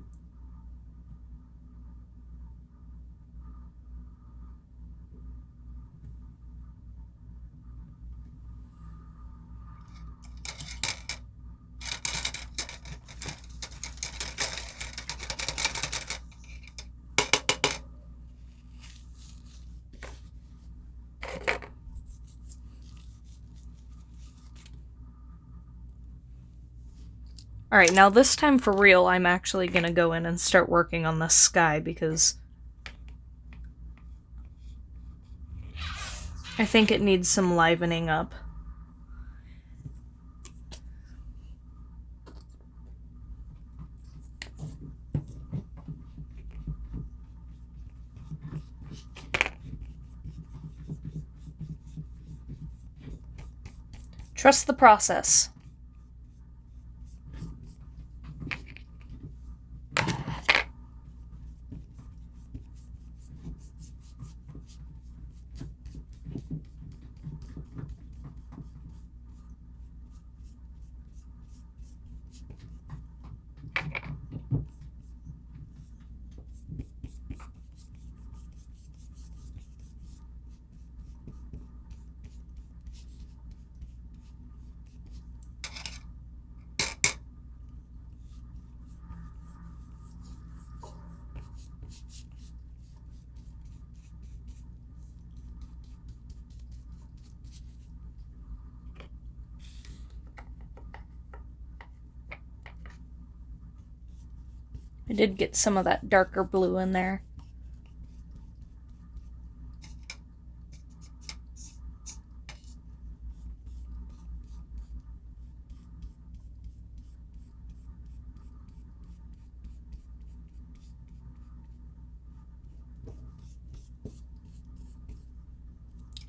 Alright, now this time for real, I'm actually gonna go in and start working on the sky because I think it needs some livening up. Trust the process. I did get some of that darker blue in there.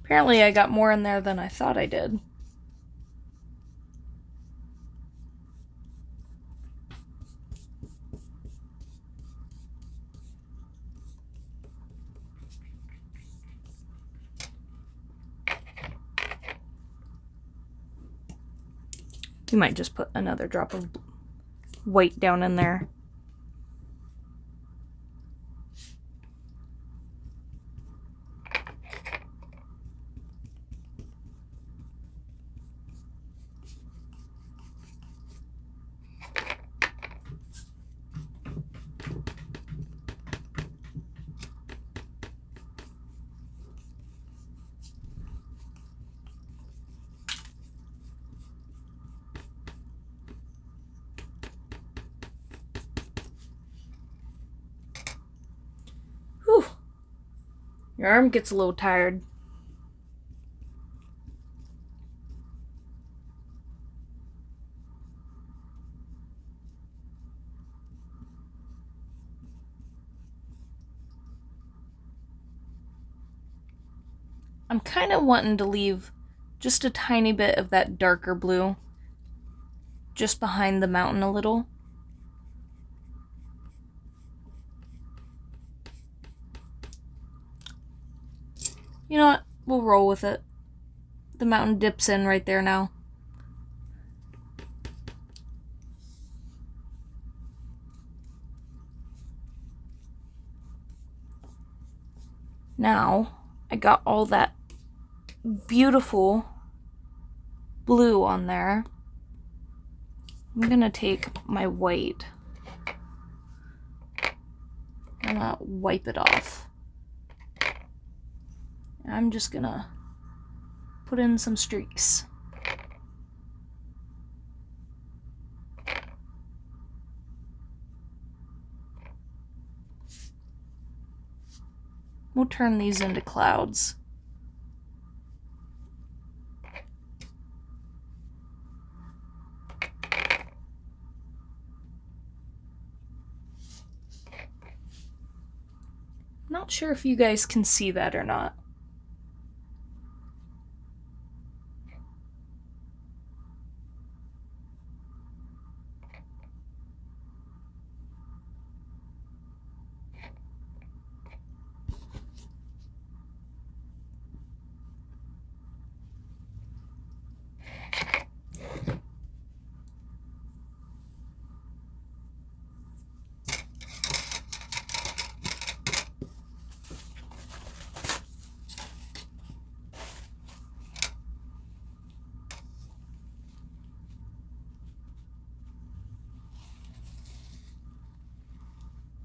Apparently I got more in there than I thought I did. You might just put another drop of white down in there. Whew. Your arm gets a little tired. I'm kind of wanting to leave just a tiny bit of that darker blue just behind the mountain a little. You know what? We'll roll with it. The mountain dips in right there now. Now, I got all that beautiful blue on there. I'm gonna take my white. I'm gonna wipe it off. I'm just gonna put in some streaks. We'll turn these into clouds. Not sure if you guys can see that or not.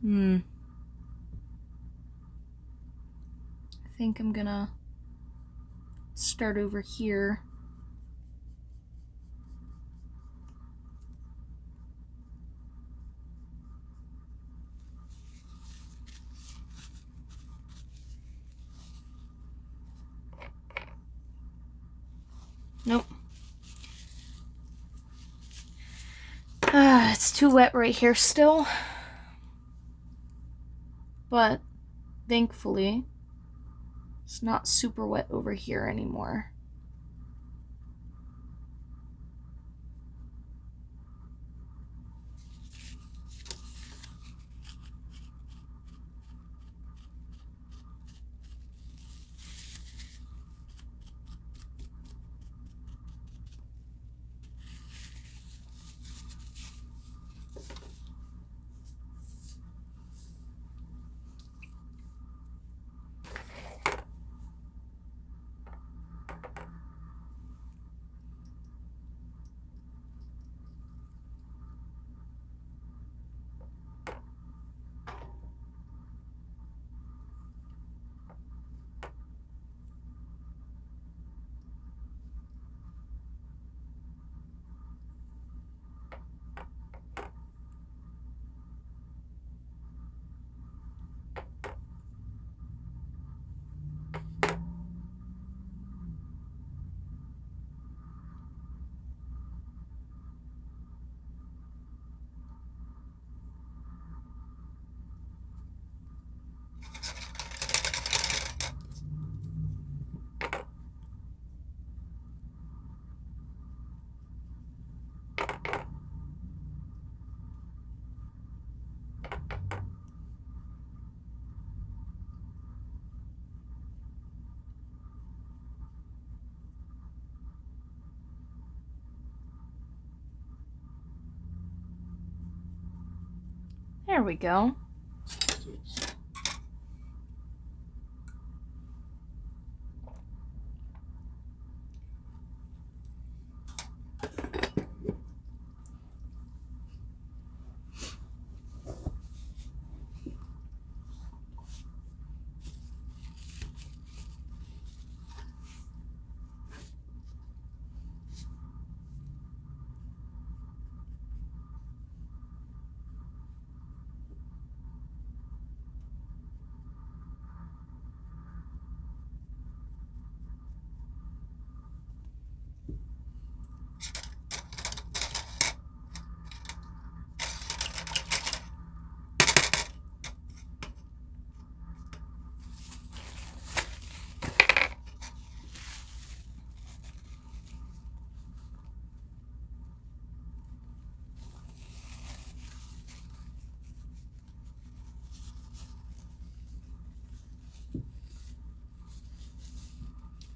I think I'm gonna start over here. Nope. It's too wet right here still. But thankfully, it's not super wet over here anymore. There we go.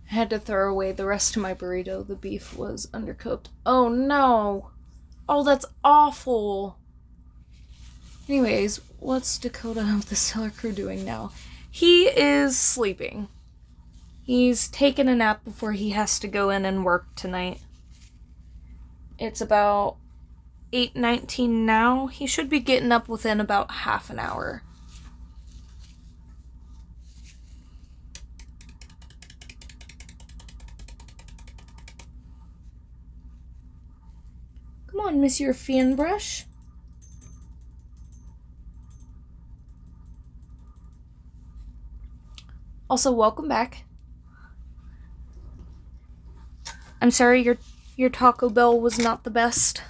I had to throw away the rest of my burrito. The beef was undercooked. Oh no! Oh, that's awful! Anyways, what's Dakota of the Stellar Crew doing now? He is sleeping. He's taken a nap before he has to go in and work tonight. It's about 8:19 now. He should be getting up within about half an hour. Come on, Monsieur Fanbrush. Also, welcome back. I'm sorry your Taco Bell was not the best.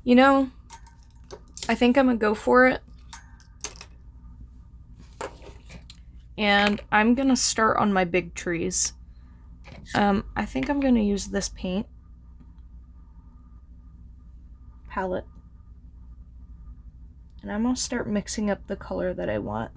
You know, I think I'm gonna go for it. And I'm gonna start on my big trees. I think I'm gonna use this paint palette. And I'm gonna start mixing up the color that I want.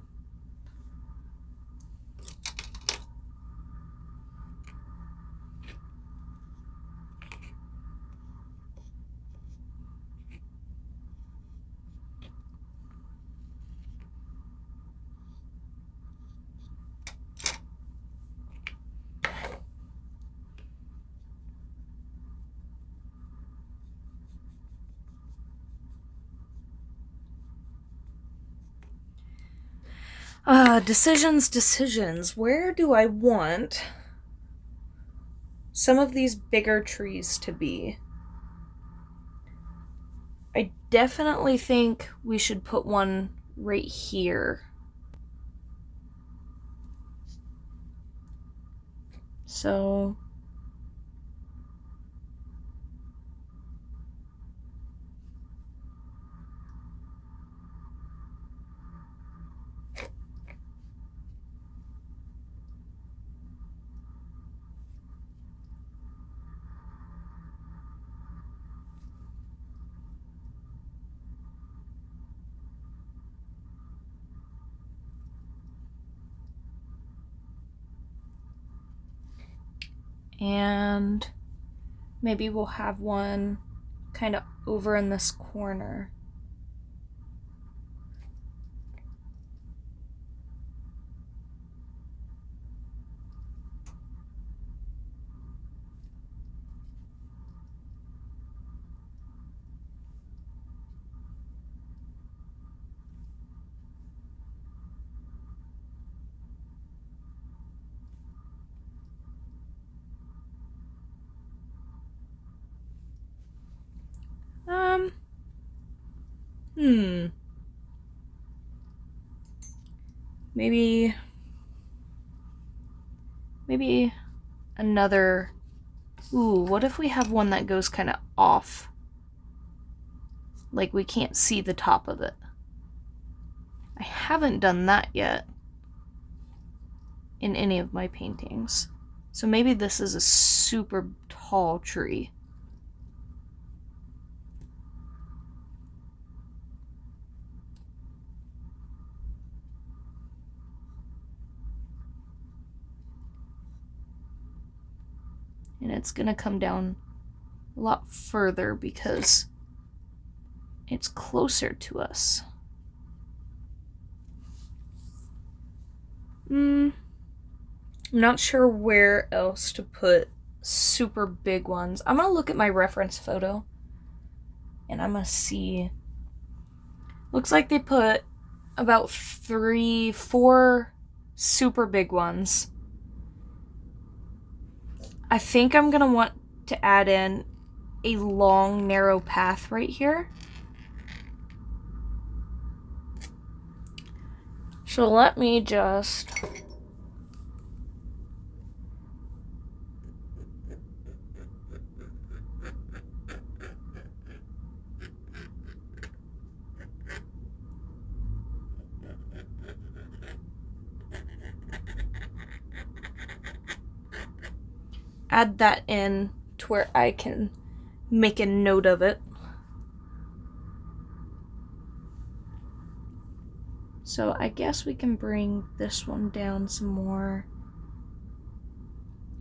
Decisions. Where do I want some of these bigger trees to be? I definitely think we should put one right here. So and maybe we'll have one kind of over in this corner. Maybe another. Ooh, what if we have one that goes kind of off? Like we can't see the top of it. I haven't done that yet in any of my paintings. So maybe this is a super tall tree. And it's going to come down a lot further because it's closer to us. I'm not sure where else to put super big ones. I'm going to look at my reference photo and I'm going to see. Looks like they put about 3-4 super big ones. I think I'm going to want to add in a long, narrow path right here. So let me just add that in to where I can make a note of it. So I guess we can bring this one down some more.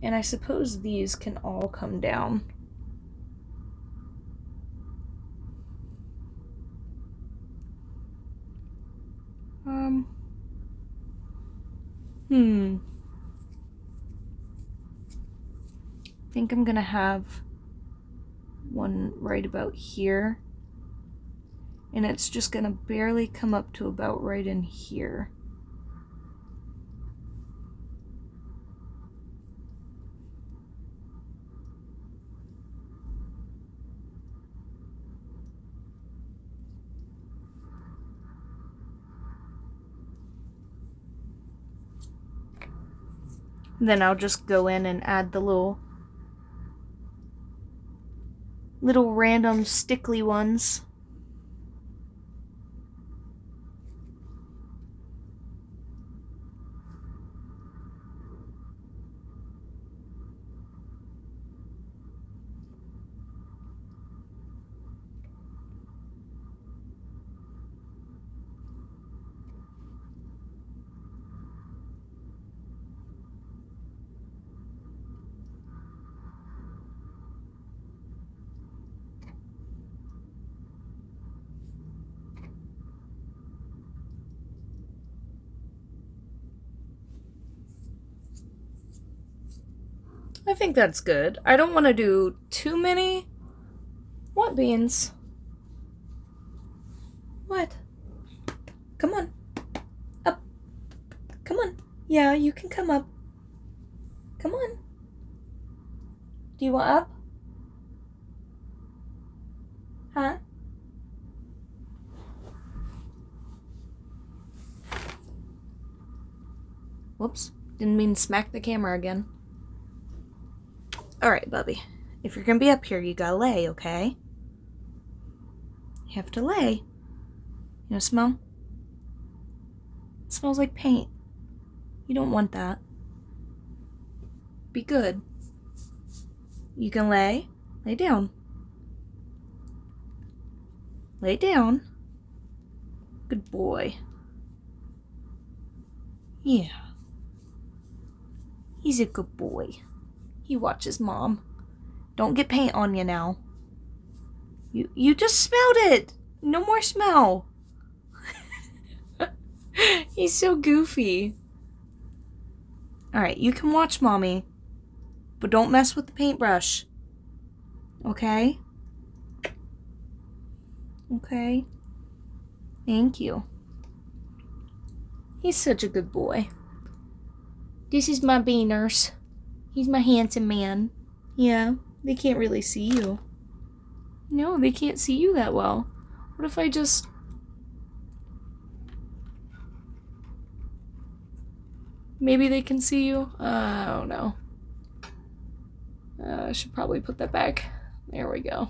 And I suppose these can all come down. I think I'm gonna have one right about here. And it's just gonna barely come up to about right in here. Then I'll just go in and add the little random stickly ones. I think that's good. I don't want to do too many. What beans? What? Come on. Up. Come on. Yeah, you can come up. Come on. Do you want up? Huh? Whoops. Didn't mean to smack the camera again. Alright, Bubby. If you're gonna be up here, you gotta lay, okay? You have to lay. You wanna smell? It smells like paint. You don't want that. Be good. You can lay. Lay down. Lay down. Good boy. Yeah. He's a good boy. He watches Mom. Don't get paint on you now. You just smelled it. No more smell. He's so goofy. Alright, you can watch Mommy. But don't mess with the paintbrush. Okay? Okay? Thank you. He's such a good boy. This is my Beaners. He's my handsome man. Yeah, they can't really see you. No, they can't see you that well. What if I just... Maybe they can see you? I don't know. I should probably put that back. There we go.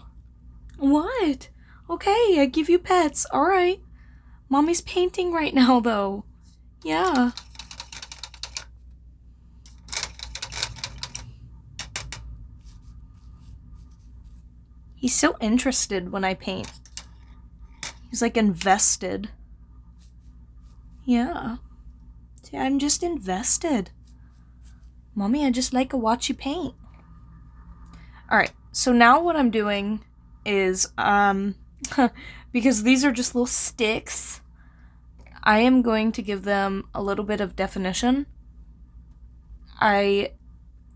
What? Okay, I give you pets. Alright. Mommy's painting right now, though. Yeah. He's so interested when I paint. He's like invested. Yeah. See, I'm just invested. Mommy, I just like to watch you paint. Alright, so now what I'm doing is, because these are just little sticks, I am going to give them a little bit of definition. I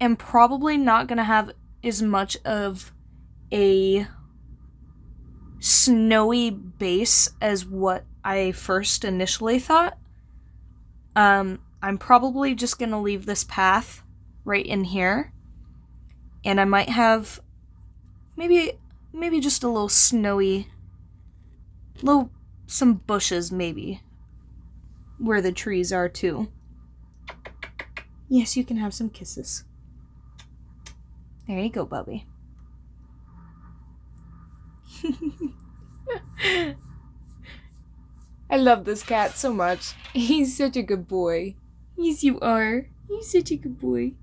am probably not going to have as much of a snowy base as what I first initially thought. I'm probably just going to leave this path right in here. And I might have maybe just a little snowy, some bushes maybe, where the trees are too. Yes, you can have some kisses. There you go, Bubby. I love this cat so much. He's such a good boy. Yes, you are. He's such a good boy.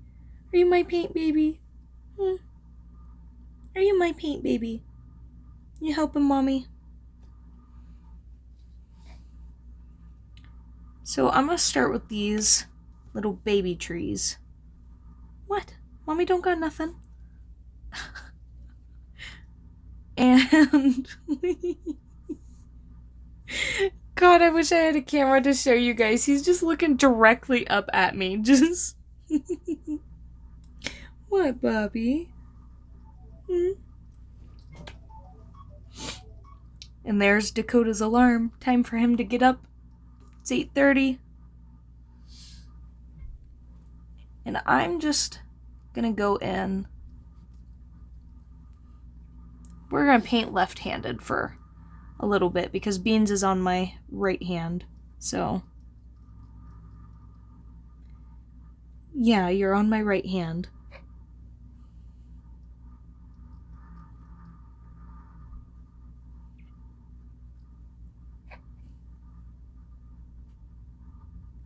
Are you my paint baby? Are you my paint baby? You helping Mommy? So I'm gonna start with these little baby trees. What? Mommy don't got nothing. And God, I wish I had a camera to show you guys. He's just looking directly up at me. Just what, Bobby? And there's Dakota's alarm. Time for him to get up. It's 8:30. And I'm just gonna go in. We're gonna paint left-handed for a little bit because Beans is on my right hand. So yeah, you're on my right hand.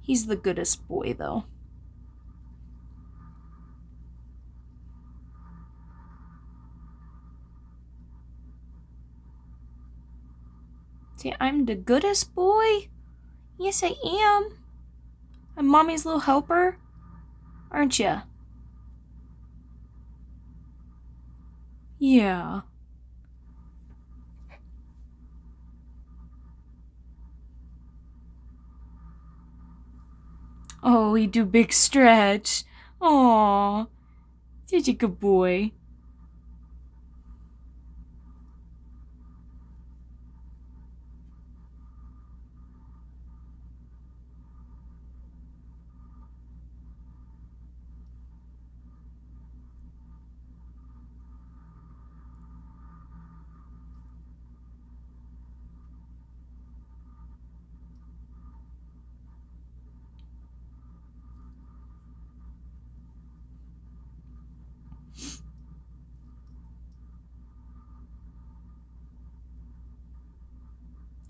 He's the goodest boy, though. See, I'm the goodest boy. Yes, I am. I'm Mommy's little helper. Aren't ya? Yeah. Oh, you do big stretch. Aw. Such a good boy.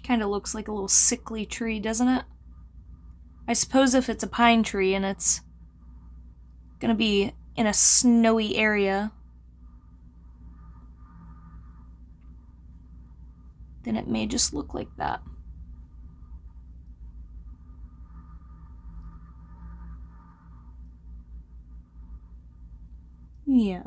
Kind of looks like a little sickly tree, doesn't it? I suppose if it's a pine tree and it's gonna be in a snowy area, then it may just look like that. Yeah.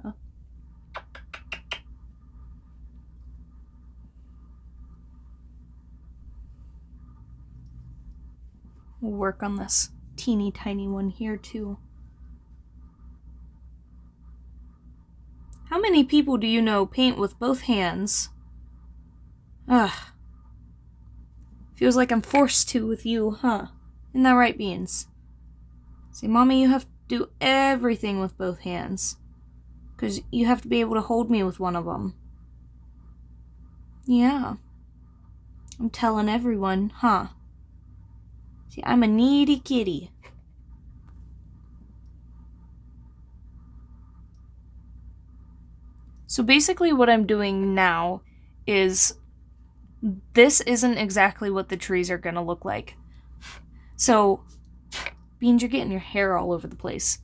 We'll work on this teeny tiny one here too. How many people do you know paint with both hands? Ugh. Feels like I'm forced to with you, huh? Isn't that right, Beans? See, Mommy, you have to do everything with both hands. Because you have to be able to hold me with one of them. Yeah. I'm telling everyone, huh? See, I'm a needy kitty. So basically what I'm doing now is this isn't exactly what the trees are going to look like. So, Beans, you're getting your hair all over the place.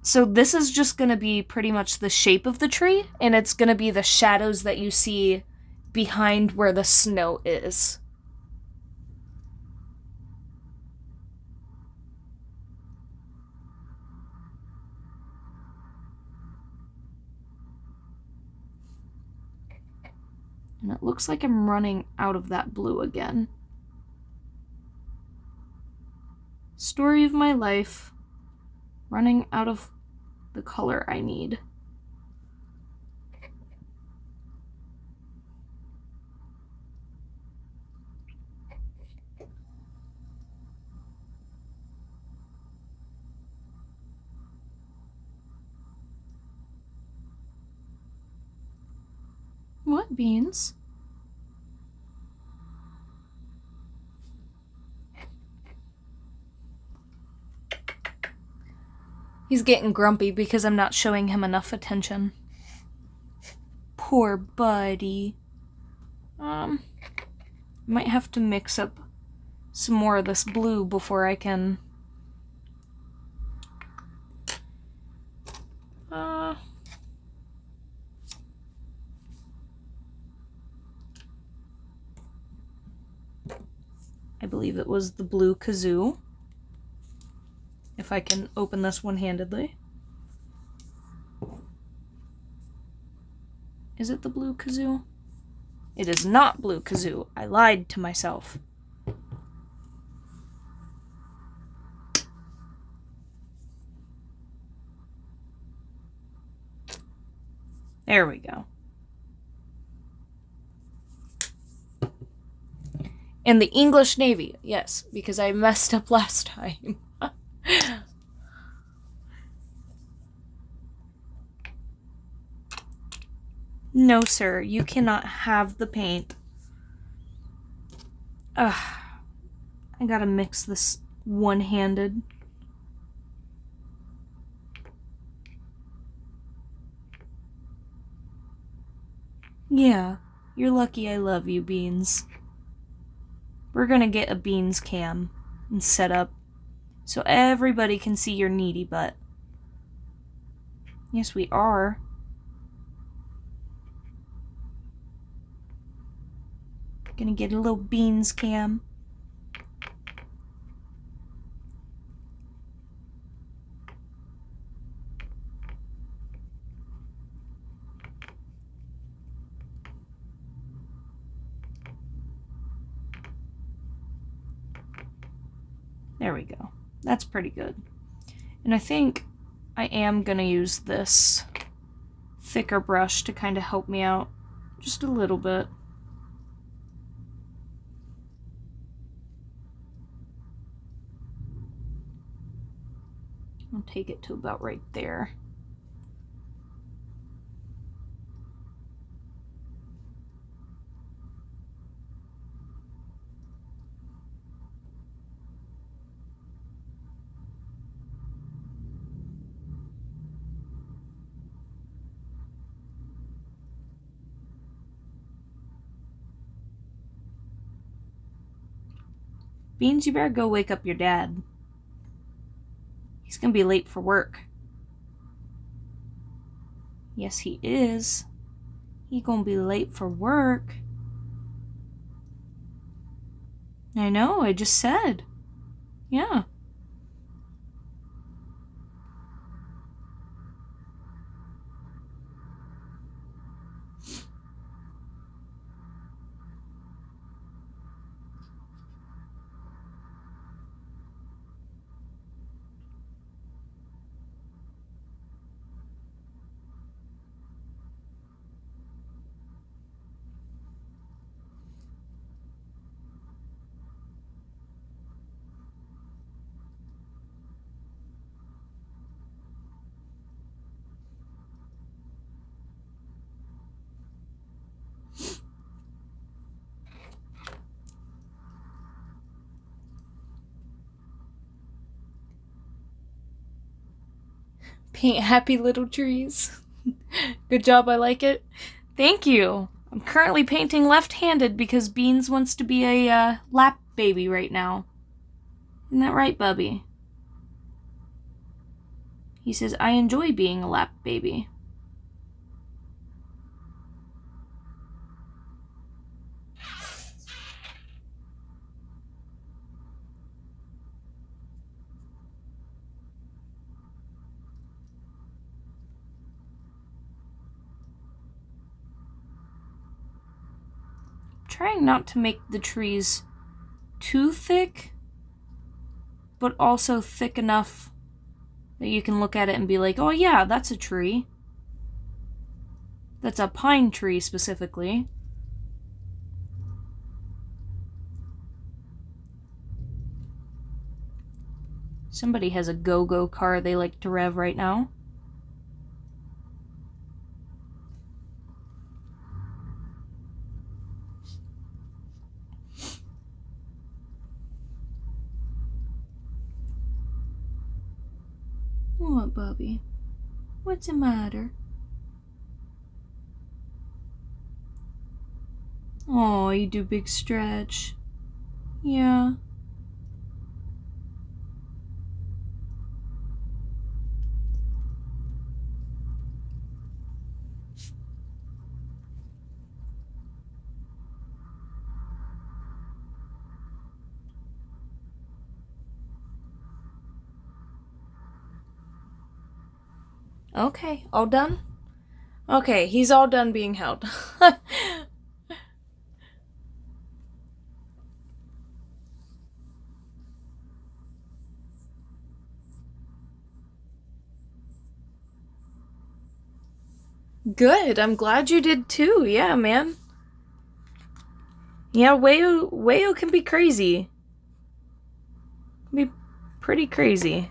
So this is just going to be pretty much the shape of the tree, and it's going to be the shadows that you see behind where the snow is. And it looks like I'm running out of that blue again. Story of my life. Running out of the color I need. What, Beans? He's getting grumpy because I'm not showing him enough attention. Poor buddy. Might have to mix up some more of this blue before I can... I believe it was the blue kazoo. If I can open this one-handedly. Is it the blue kazoo? It is not blue kazoo. I lied to myself. There we go. And the English Navy, yes, because I messed up last time. No, sir, you cannot have the paint. Ugh. I gotta mix this one-handed. Yeah, you're lucky I love you, Beans. We're gonna get a Beans cam and set up so everybody can see your needy butt. Yes, we are. Gonna get a little Beans cam. There we go. That's pretty good. And I think I am gonna use this thicker brush to kind of help me out just a little bit. I'll take it to about right there. Beans, you better go wake up your dad. He's gonna be late for work. Yes, he is. He gonna be late for work. I know, I just said. Yeah. Paint happy little trees. Good job, I like it. Thank you. I'm currently painting left-handed because Beans wants to be a lap baby right now. Isn't that right, Bubby? He says, I enjoy being a lap baby. trying not to make the trees too thick, but also thick enough that you can look at it and be like, oh yeah, that's a tree. That's a pine tree specifically. Somebody has a go-go car they like to rev right now. What, Bobby? What's the matter? Oh, you do big stretch. Yeah. Okay, all done? Okay, he's all done being held. Good, I'm glad you did too. Yeah, man. Yeah, Wayo can be crazy. Can be pretty crazy.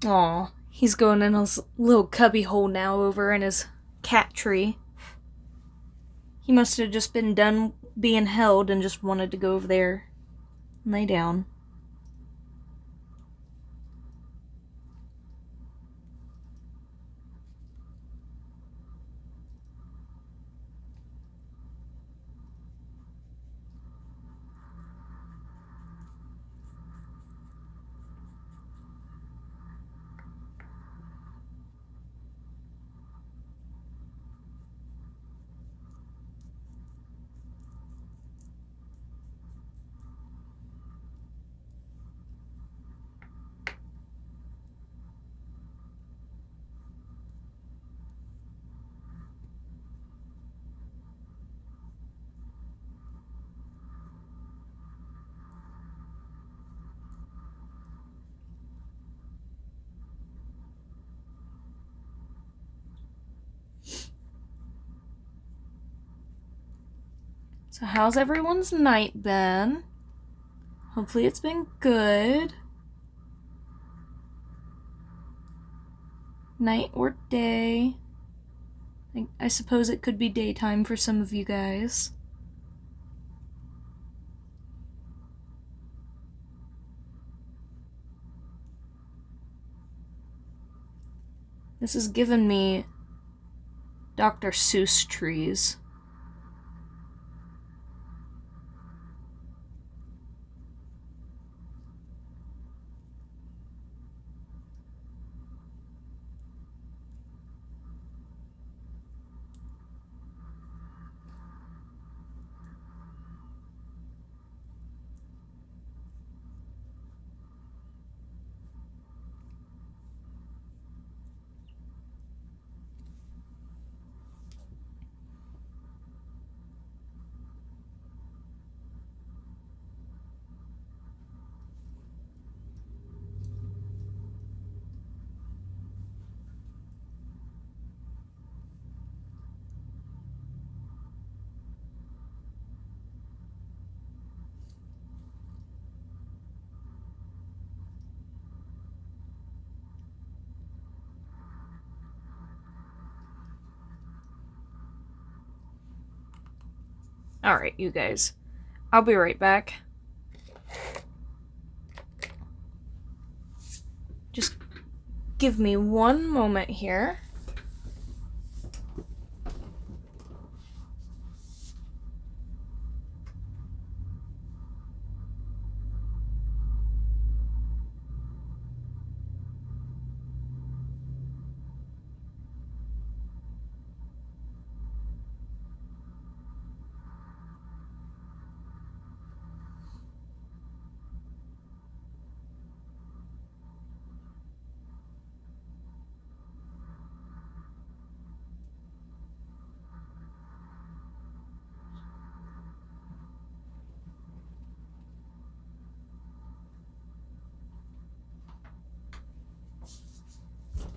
Aw, he's going in his little cubby hole now over in his cat tree. He must have just been done being held and just wanted to go over there and lay down. So how's everyone's night been? Hopefully it's been good. Night or day. I suppose it could be daytime for some of you guys. This has given me Dr. Seuss trees. Alright, you guys. I'll be right back. Just give me one moment here.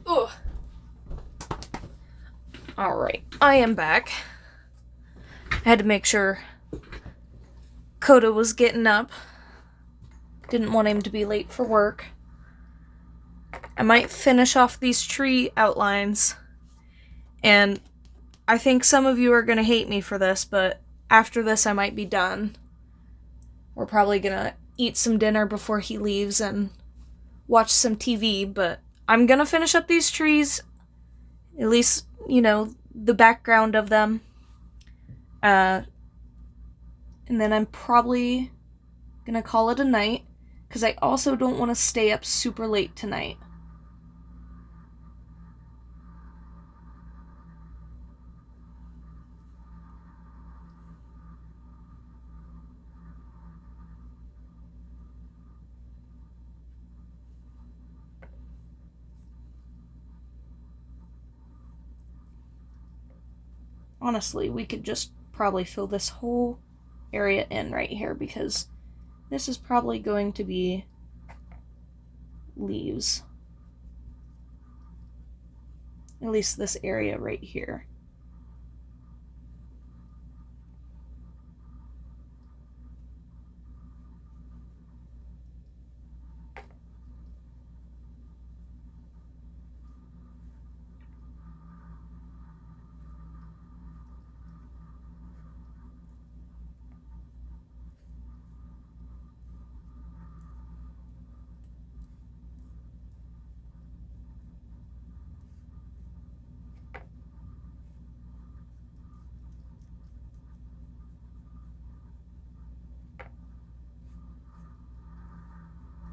Ugh. Alright, I am back. I had to make sure Coda was getting up. Didn't want him to be late for work. I might finish off these tree outlines. And I think some of you are going to hate me for this, but after this I might be done. We're probably going to eat some dinner before he leaves and watch some TV, but I'm going to finish up these trees. At least, you know, the background of them. And then I'm probably gonna call it a night, because I also don't want to stay up super late tonight. Honestly, we could just probably fill this whole area in right here, because this is probably going to be leaves. At least this area right here.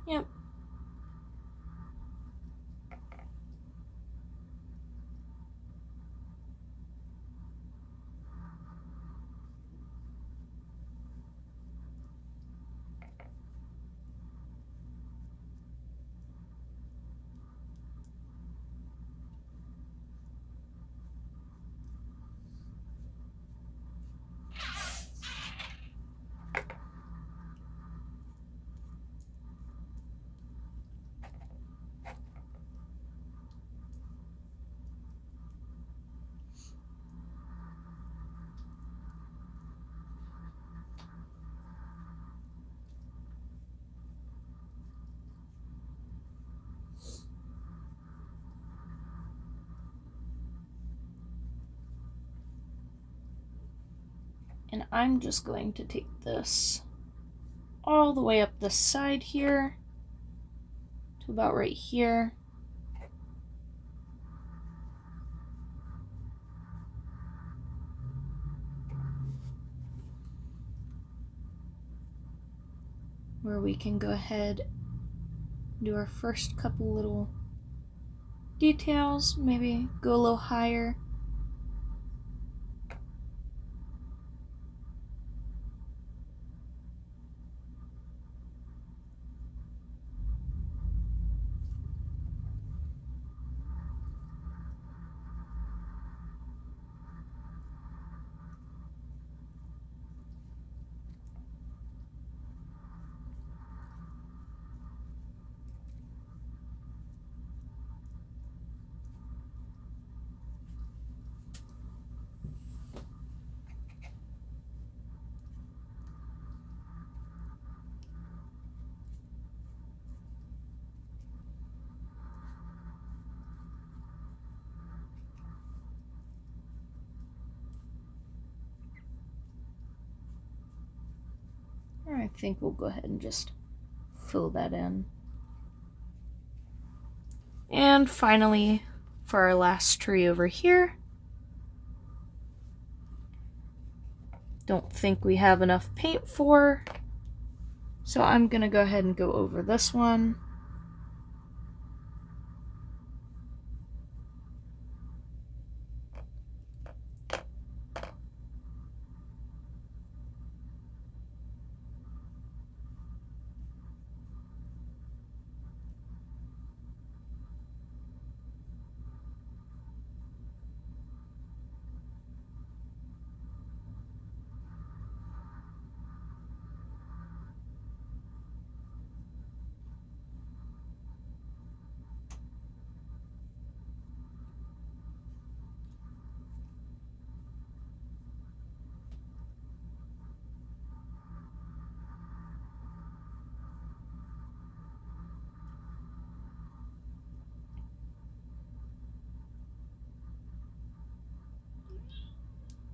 Yep. And I'm just going to take this all the way up the side here to about right here. Where we can go ahead and do our first couple little details, maybe go a little higher. I think we'll go ahead and just fill that in. And finally, for our last tree over here, don't think we have enough paint for, so I'm gonna go ahead and go over this one.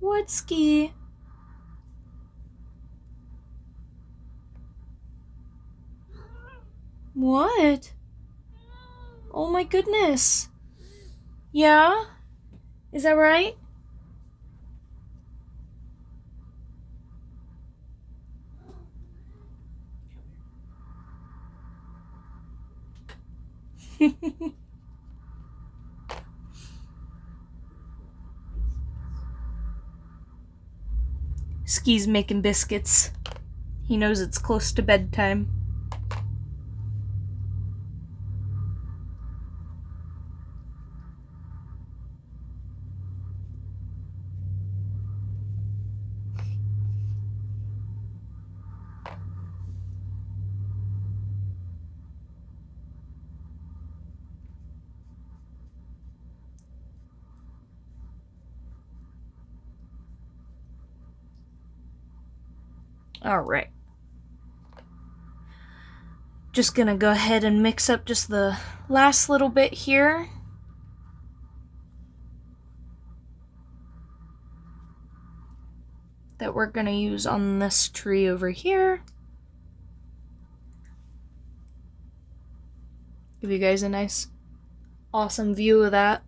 What, Ski? What? Oh my goodness. Yeah? Is that right? Ski's making biscuits. He knows it's close to bedtime. Alright. Just gonna go ahead and mix up just the last little bit here. That we're gonna use on this tree over here. Give you guys a nice, awesome view of that.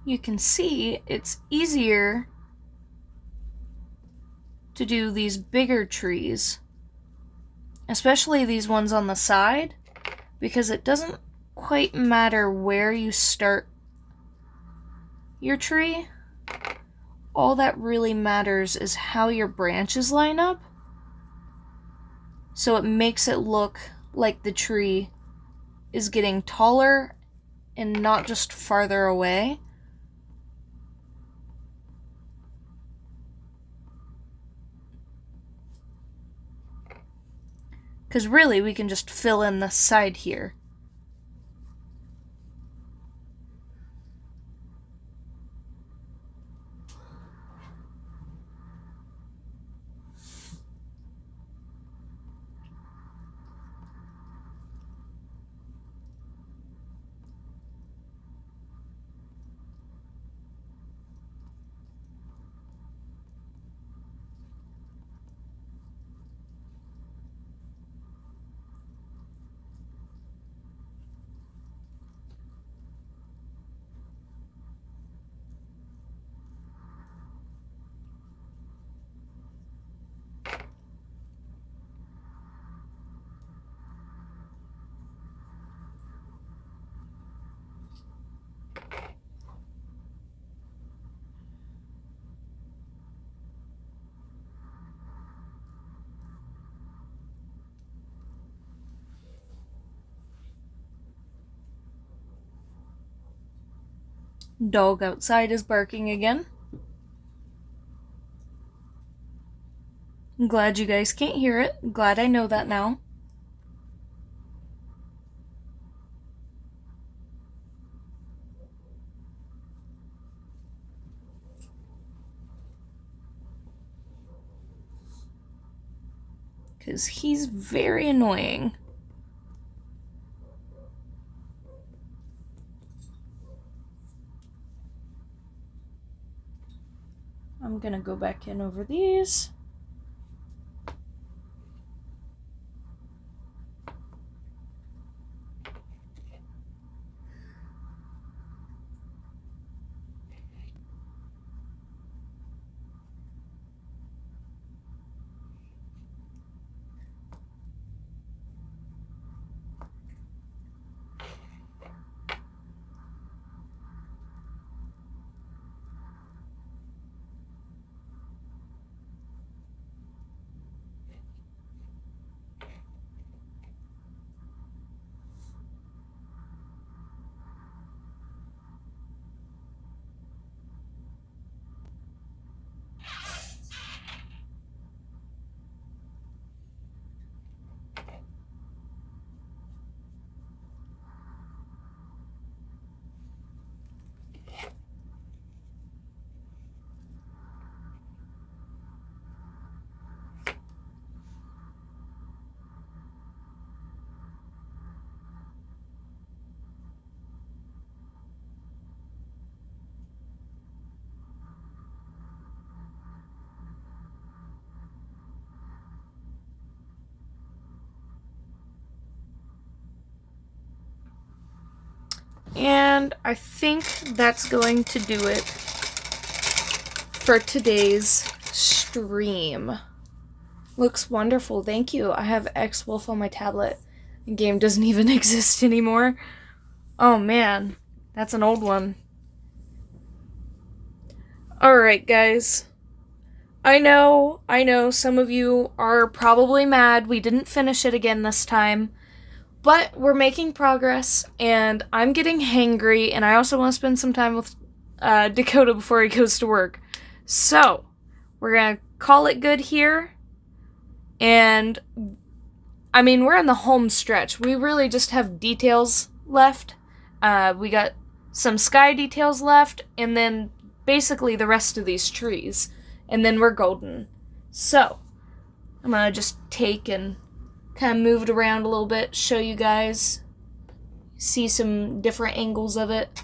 You can see it's easier to do these bigger trees, especially these ones on the side, because it doesn't quite matter where you start your tree. All that really matters is how your branches line up, so it makes it look like the tree is getting taller and not just farther away. Because really, we can just fill in the side here. Dog outside is barking again. I'm glad you guys can't hear it. I'm glad I know that now. Because he's very annoying. I'm gonna go back in over these. And I think that's going to do it for today's stream. Looks wonderful, thank you. I have X-Wolf on my tablet. The game doesn't even exist anymore. Oh man, that's an old one. Alright guys. I know some of you are probably mad we didn't finish it again this time. But we're making progress, and I'm getting hangry, and I also want to spend some time with Dakota before he goes to work. So, we're going to call it good here. And, I mean, we're in the home stretch. We really just have details left. We got some sky details left, and then basically the rest of these trees. And then we're golden. So, I'm going to just take and kind of move it around a little bit, show you guys, see some different angles of it.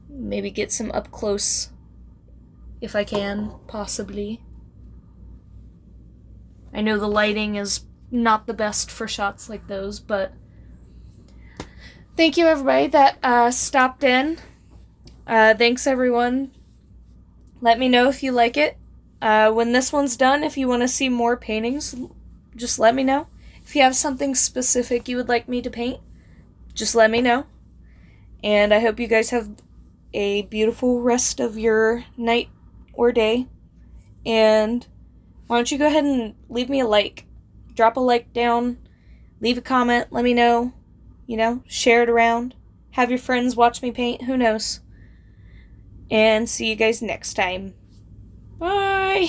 Maybe get some up close, if I can, possibly. I know the lighting is not the best for shots like those, but thank you everybody that stopped in. Thanks everyone. Let me know if you like it. When this one's done, if you want to see more paintings, just let me know. If you have something specific you would like me to paint, just let me know. And I hope you guys have a beautiful rest of your night or day. And why don't you go ahead and leave me a like. Drop a like down, leave a comment, let me know. You know, share it around. Have your friends watch me paint, who knows. And see you guys next time. Bye!